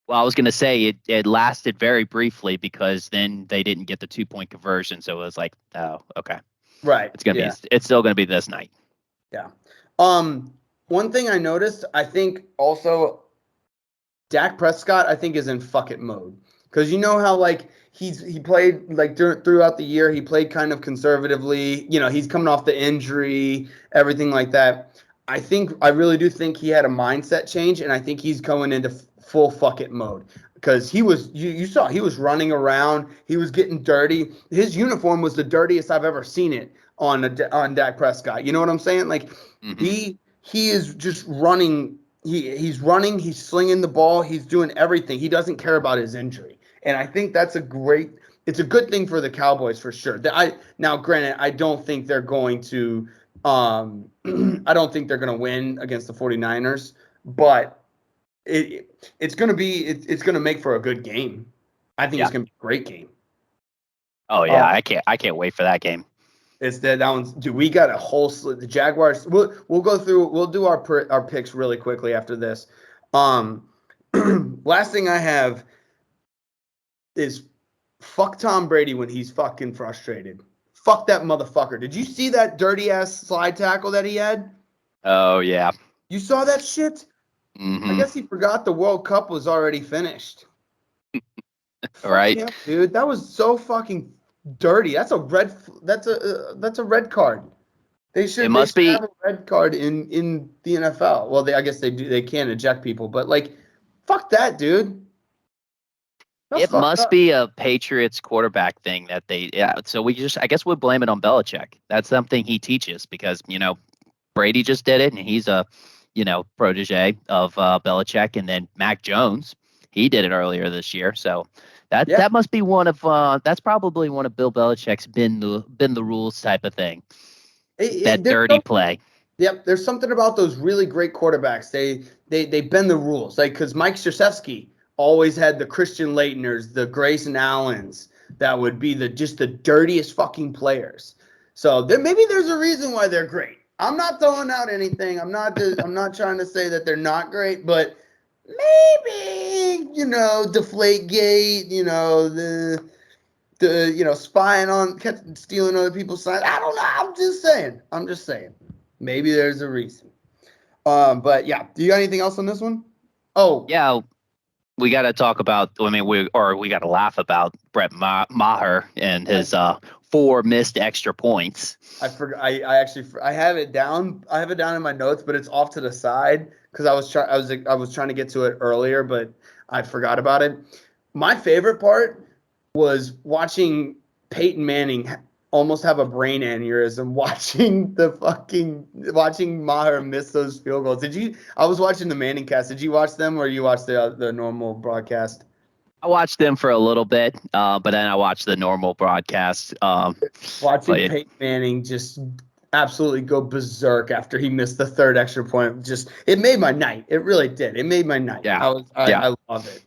Well, I was going to say it lasted very briefly because then they didn't get the 2-point conversion. So it was like, oh, okay. Right. Yeah. It's still going to be this night. Yeah. One thing I noticed, I think also Dak Prescott, I think, is in fuck it mode because you know how like he played like throughout the year, he played kind of conservatively. You know, he's coming off the injury, everything like that. I really do think he had a mindset change, and I think he's going into full fuck it mode because you saw he was running around, he was getting dirty. His uniform was the dirtiest I've ever seen it on Dak Prescott. You know what I'm saying? Like he is just running. He's running, he's slinging the ball, he's doing everything. He doesn't care about his injury. And I think it's a good thing for the Cowboys for sure. Now granted, I don't think they're going to I don't think they're going to win against the 49ers, but it's going to make for a good game. I think it's going to be a great game. Oh yeah, I can't wait for that game. It's that one's. Dude, we got a whole the Jaguars. We'll go through. We'll do our picks really quickly after this. Last thing I have is fuck Tom Brady when he's fucking frustrated. Fuck that motherfucker. Did you see that dirty ass slide tackle that he had? Oh yeah. You saw that shit? I guess he forgot the World Cup was already finished. Right, him, dude. That was so fucking dirty. That's a red. That's a red card. They should have a red card in the NFL. Well, I guess they do. They can eject people, but like, fuck that, dude. It must be a Patriots quarterback thing that they. Yeah. So I guess we'll blame it on Belichick. That's something he teaches because Brady just did it, and he's a protege of Belichick, and then Mac Jones, he did it earlier this year. So that must be that's probably one of Bill Belichick's been the rules type of thing. That dirty play. Yep, there's something about those really great quarterbacks. They bend the rules. Like because Mike Krzyzewski always had the Christian Leightoners, the Grayson Allens that would be just the dirtiest fucking players. So maybe there's a reason why they're great. I'm not throwing out anything. I'm not trying to say that they're not great, but maybe Deflategate, the spying on stealing other people's signs. I don't know. I'm just saying. Maybe there's a reason. But yeah, do you got anything else on this one? Oh yeah, we got to talk about. I mean, we got to laugh about Brett Maher and his 4 missed extra points. I forgot. I have it down. I have it down in my notes, but it's off to the side because I was trying to get to it earlier, but I forgot about it. My favorite part was watching Peyton Manning almost have a brain aneurysm watching Maher miss those field goals. I was watching the Manning cast. Did you watch them or you watched the normal broadcast? I watched them for a little bit, but then I watched the normal broadcast. Watching Peyton Manning just absolutely go berserk after he missed the 3rd extra point, it made my night. It really did. It made my night. Yeah. I love it.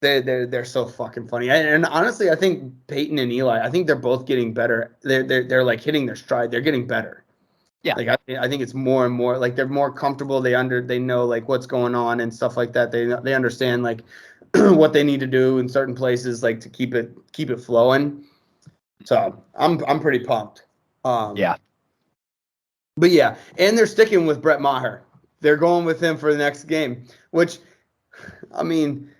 They're so fucking funny. And honestly, I think Peyton and Eli, I think they're both getting better. They're like hitting their stride. They're getting better. Yeah. Like I think it's more and more like they're more comfortable. They know like what's going on and stuff like that. They understand like what they need to do in certain places like to keep it flowing. So I'm pretty pumped. Yeah. But yeah, and they're sticking with Brett Maher. They're going with him for the next game, which I mean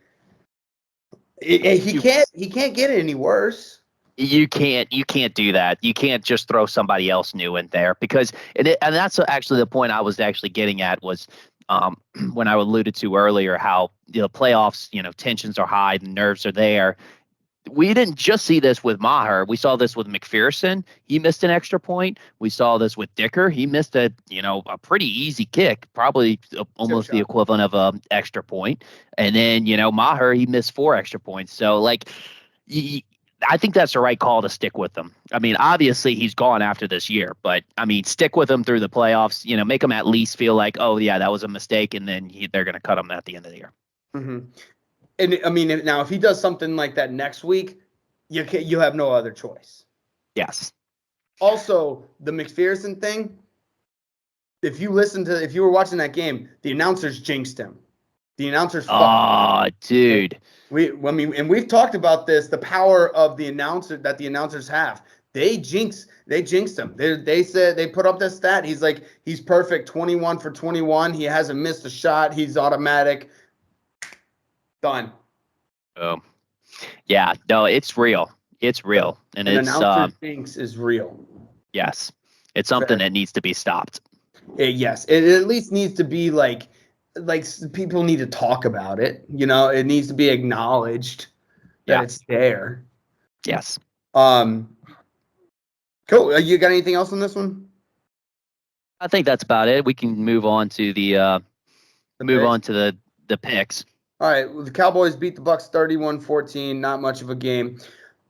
he can't get it any worse. You can't do that. You can't just throw somebody else new in there because and that's actually the point I was actually getting at was when I alluded to earlier how the playoffs, tensions are high, the nerves are there. we didn't just see this with Maher. We saw this with McPherson. He missed an extra point. We saw this with Dicker. He missed a pretty easy kick, probably almost the equivalent of a extra point. And then Maher, he missed 4 extra points. So like, I think that's the right call to stick with him. I mean, obviously he's gone after this year, but I mean, stick with him through the playoffs. Make him at least feel like, oh yeah, that was a mistake, and then they're going to cut him at the end of the year. Mm-hmm. And I mean, now if he does something like that next week, you have no other choice. Yes. Also, the McPherson thing. If you were watching that game, the announcers jinxed him. The announcers. Oh, dude. We've talked about this. The power of the announcers have. They jinxed him. They said they put up that stat. He's perfect, 21 for 21. He hasn't missed a shot. He's automatic. Done. Oh, yeah. No, it's real. It's real, and it's jinx is real. Yes, it's something that needs to be stopped. Yes, it at least needs to be like people need to talk about it. It needs to be acknowledged that it's there. Yes. Cool. You got anything else on this one? I think that's about it. We can move on to the picks. All right, well, the Cowboys beat the Bucs 31-14. Not much of a game.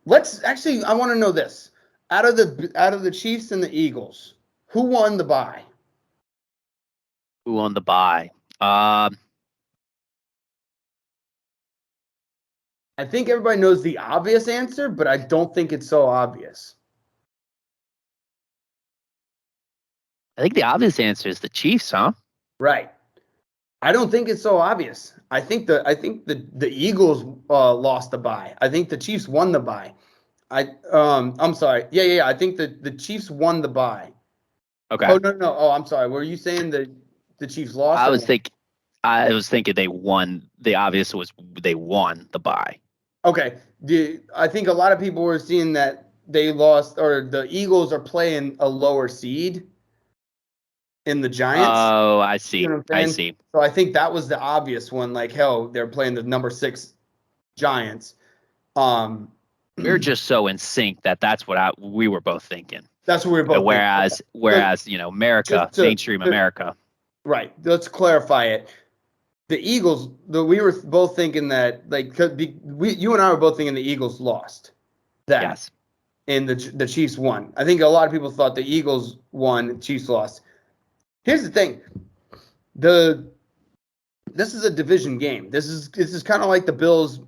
I want to know this: out of the Chiefs and the Eagles, who won the bye? Who won the bye? I think everybody knows the obvious answer, but I don't think it's so obvious. I think the obvious answer is the Chiefs, huh? Right. I don't think it's so obvious. I think the Eagles lost the bye. I think the Chiefs won the bye. I'm sorry. Yeah. I think the Chiefs won the bye. Okay. Oh no. Oh, I'm sorry. Were you saying the Chiefs lost? I was thinking they won. The obvious was they won the bye. Okay. I think a lot of people were seeing that they lost, or the Eagles are playing a lower seed in the Giants. Oh, I see. You know what I'm saying? So I think that was the obvious one. Like, hell, they're playing the number 6 Giants. We're just so in sync that's what we were both thinking. That's what we were both thinking. Whereas America, mainstream America. Right. Let's clarify it. The Eagles, we were both thinking that, you and I were both thinking the Eagles lost that. Yes. And the Chiefs won. I think a lot of people thought the Eagles won, Chiefs lost. Here's the thing. This is a division game. This is kind of like the Bills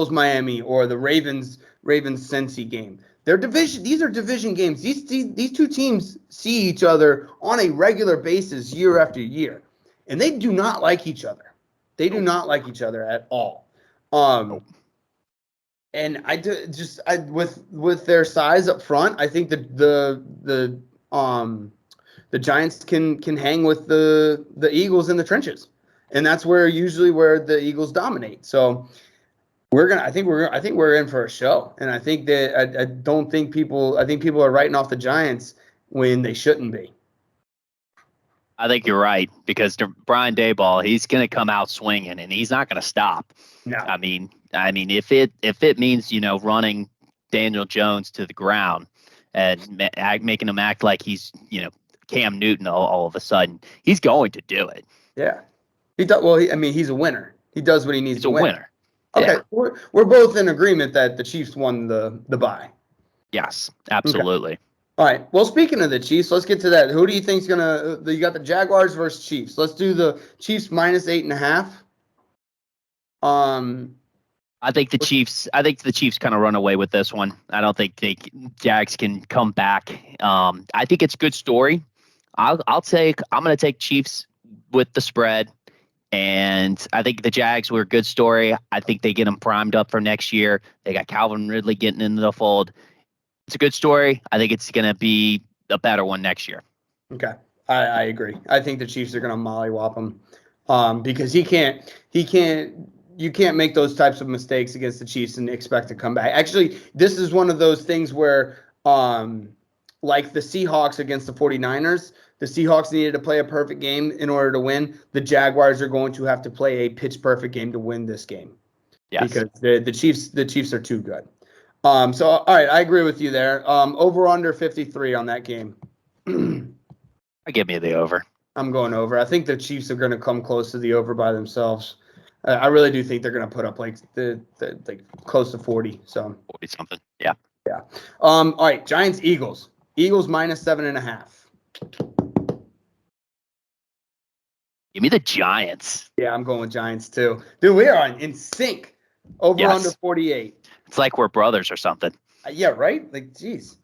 Miami, or the Ravens Cincy game. These are division games. These two teams see each other on a regular basis year after year, and they do not like each other. They do not like each other at all. And with their size up front, I think the Giants can hang with the Eagles in the trenches, and that's usually where the Eagles dominate. So I think we're in for a show, and I think that I think people are writing off the Giants when they shouldn't be. I think you're right, because Brian Daboll, he's going to come out swinging, and he's not going to stop. No. I mean, if it means running Daniel Jones to the ground and making him act like he's Cam Newton all of a sudden, he's going to do it. Yeah, he does. Well, he's a winner. He does what he needs to win. He's a winner. Okay, yeah. We're both in agreement that the Chiefs won the bye. Yes, absolutely. Okay. All right. Well, speaking of the Chiefs, let's get to that. Who do you think's gonna? You got the Jaguars versus Chiefs. Let's do the Chiefs -8.5. I think the Chiefs kind of run away with this one. I don't think Jags can come back. I think it's a good story. I'm going to take Chiefs with the spread, and I think the Jags were a good story. I think they get them primed up for next year. They got Calvin Ridley getting into the fold. It's a good story. I think it's going to be a better one next year. Okay. I agree. I think the Chiefs are going to mollywop him because you can't make those types of mistakes against the Chiefs and expect to come back. Actually, this is one of those things where like the Seahawks against the 49ers, the Seahawks needed to play a perfect game in order to win. The Jaguars are going to have to play a pitch perfect game to win this game. Yes. because the Chiefs are too good. So all right, I agree with you there. Over under 53 on that game. Give me the over. I'm going over. I think the Chiefs are going to come close to the over by themselves. I really do think they're going to put up like like close to 40. So 40 something. Yeah. yeah. All right, Giants Eagles. Eagles minus 7.5. Give me the Giants. Yeah, I'm going with Giants too. Dude, we are in sync. Over Yes. under 48. It's like we're brothers or something. Yeah, right? Like, geez.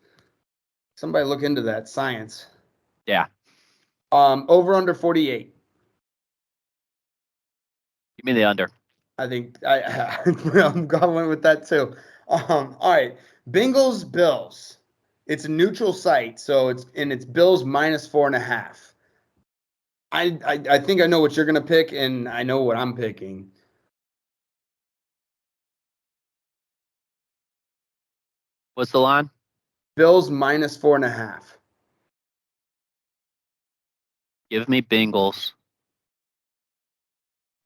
Somebody look into that science. Yeah. Over under 48. Give me the under. I think I'm going with that too. All right. Bengals Bills. It's a neutral site, so it's Bills minus 4.5. I think I know what you're gonna pick, and I know what I'm picking. What's the line? Bills minus 4.5. Give me Bengals.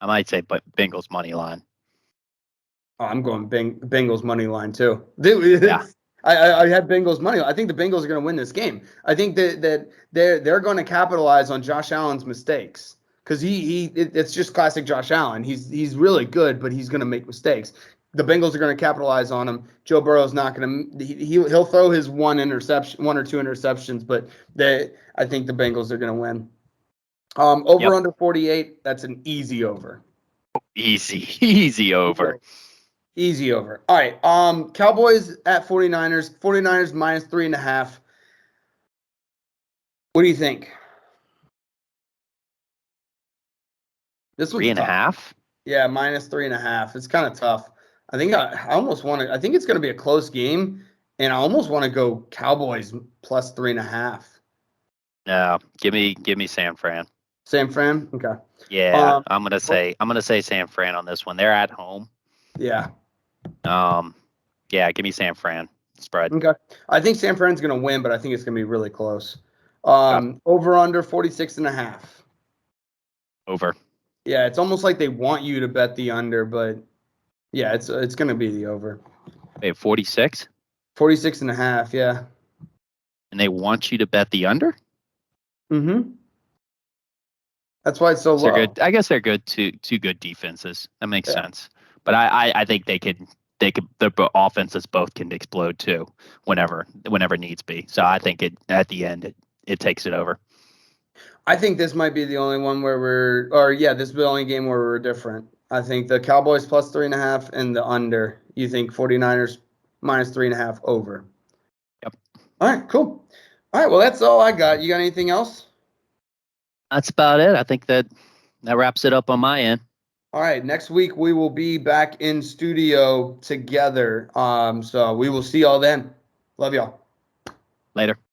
I might say Bengals money line. Oh, I'm going Bengals money line too. Dude, Yeah. I had Bengals money. I think the Bengals are going to win this game. I think that they're going to capitalize on Josh Allen's mistakes because it's just classic Josh Allen. He's really good, but he's going to make mistakes. The Bengals are going to capitalize on him. Joe Burrow's not going to. He'll throw his one or two interceptions, but I think the Bengals are going to win. Over under 48. That's an easy over. Easy over. Easy over. All right. Cowboys at 49ers. 49ers minus 3.5. What do you think? This one's 3.5. Yeah, minus 3.5. It's kind of tough. I think I almost want to. I think it's going to be a close game, and I almost want to go Cowboys plus 3.5. No, give me San Fran. San Fran. Okay. Yeah, I'm gonna say San Fran on this one. They're at home. Yeah. Yeah, give me San Fran spread. Okay. I think San Fran's going to win, but I think it's going to be really close. Over under 46.5. Over. Yeah, it's almost like they want you to bet the under, but yeah, it's going to be the over. Wait, 46? 46.5, yeah. And they want you to bet the under? Mm-hmm. That's why it's so low. They're good. I guess they're good. Two good defenses. That makes sense. But I think they could. Their offenses both can explode too, whenever needs be. So I think at the end it takes it over. I think this might be the only one where this is the only game where we're different. I think the Cowboys plus 3.5 and the under. You think 49ers minus 3.5 over. Yep. All right, cool. All right, well, that's all I got. You got anything else? That's about it. I think that wraps it up on my end. All right, next week we will be back in studio together. So we will see y'all then. Love y'all. Later.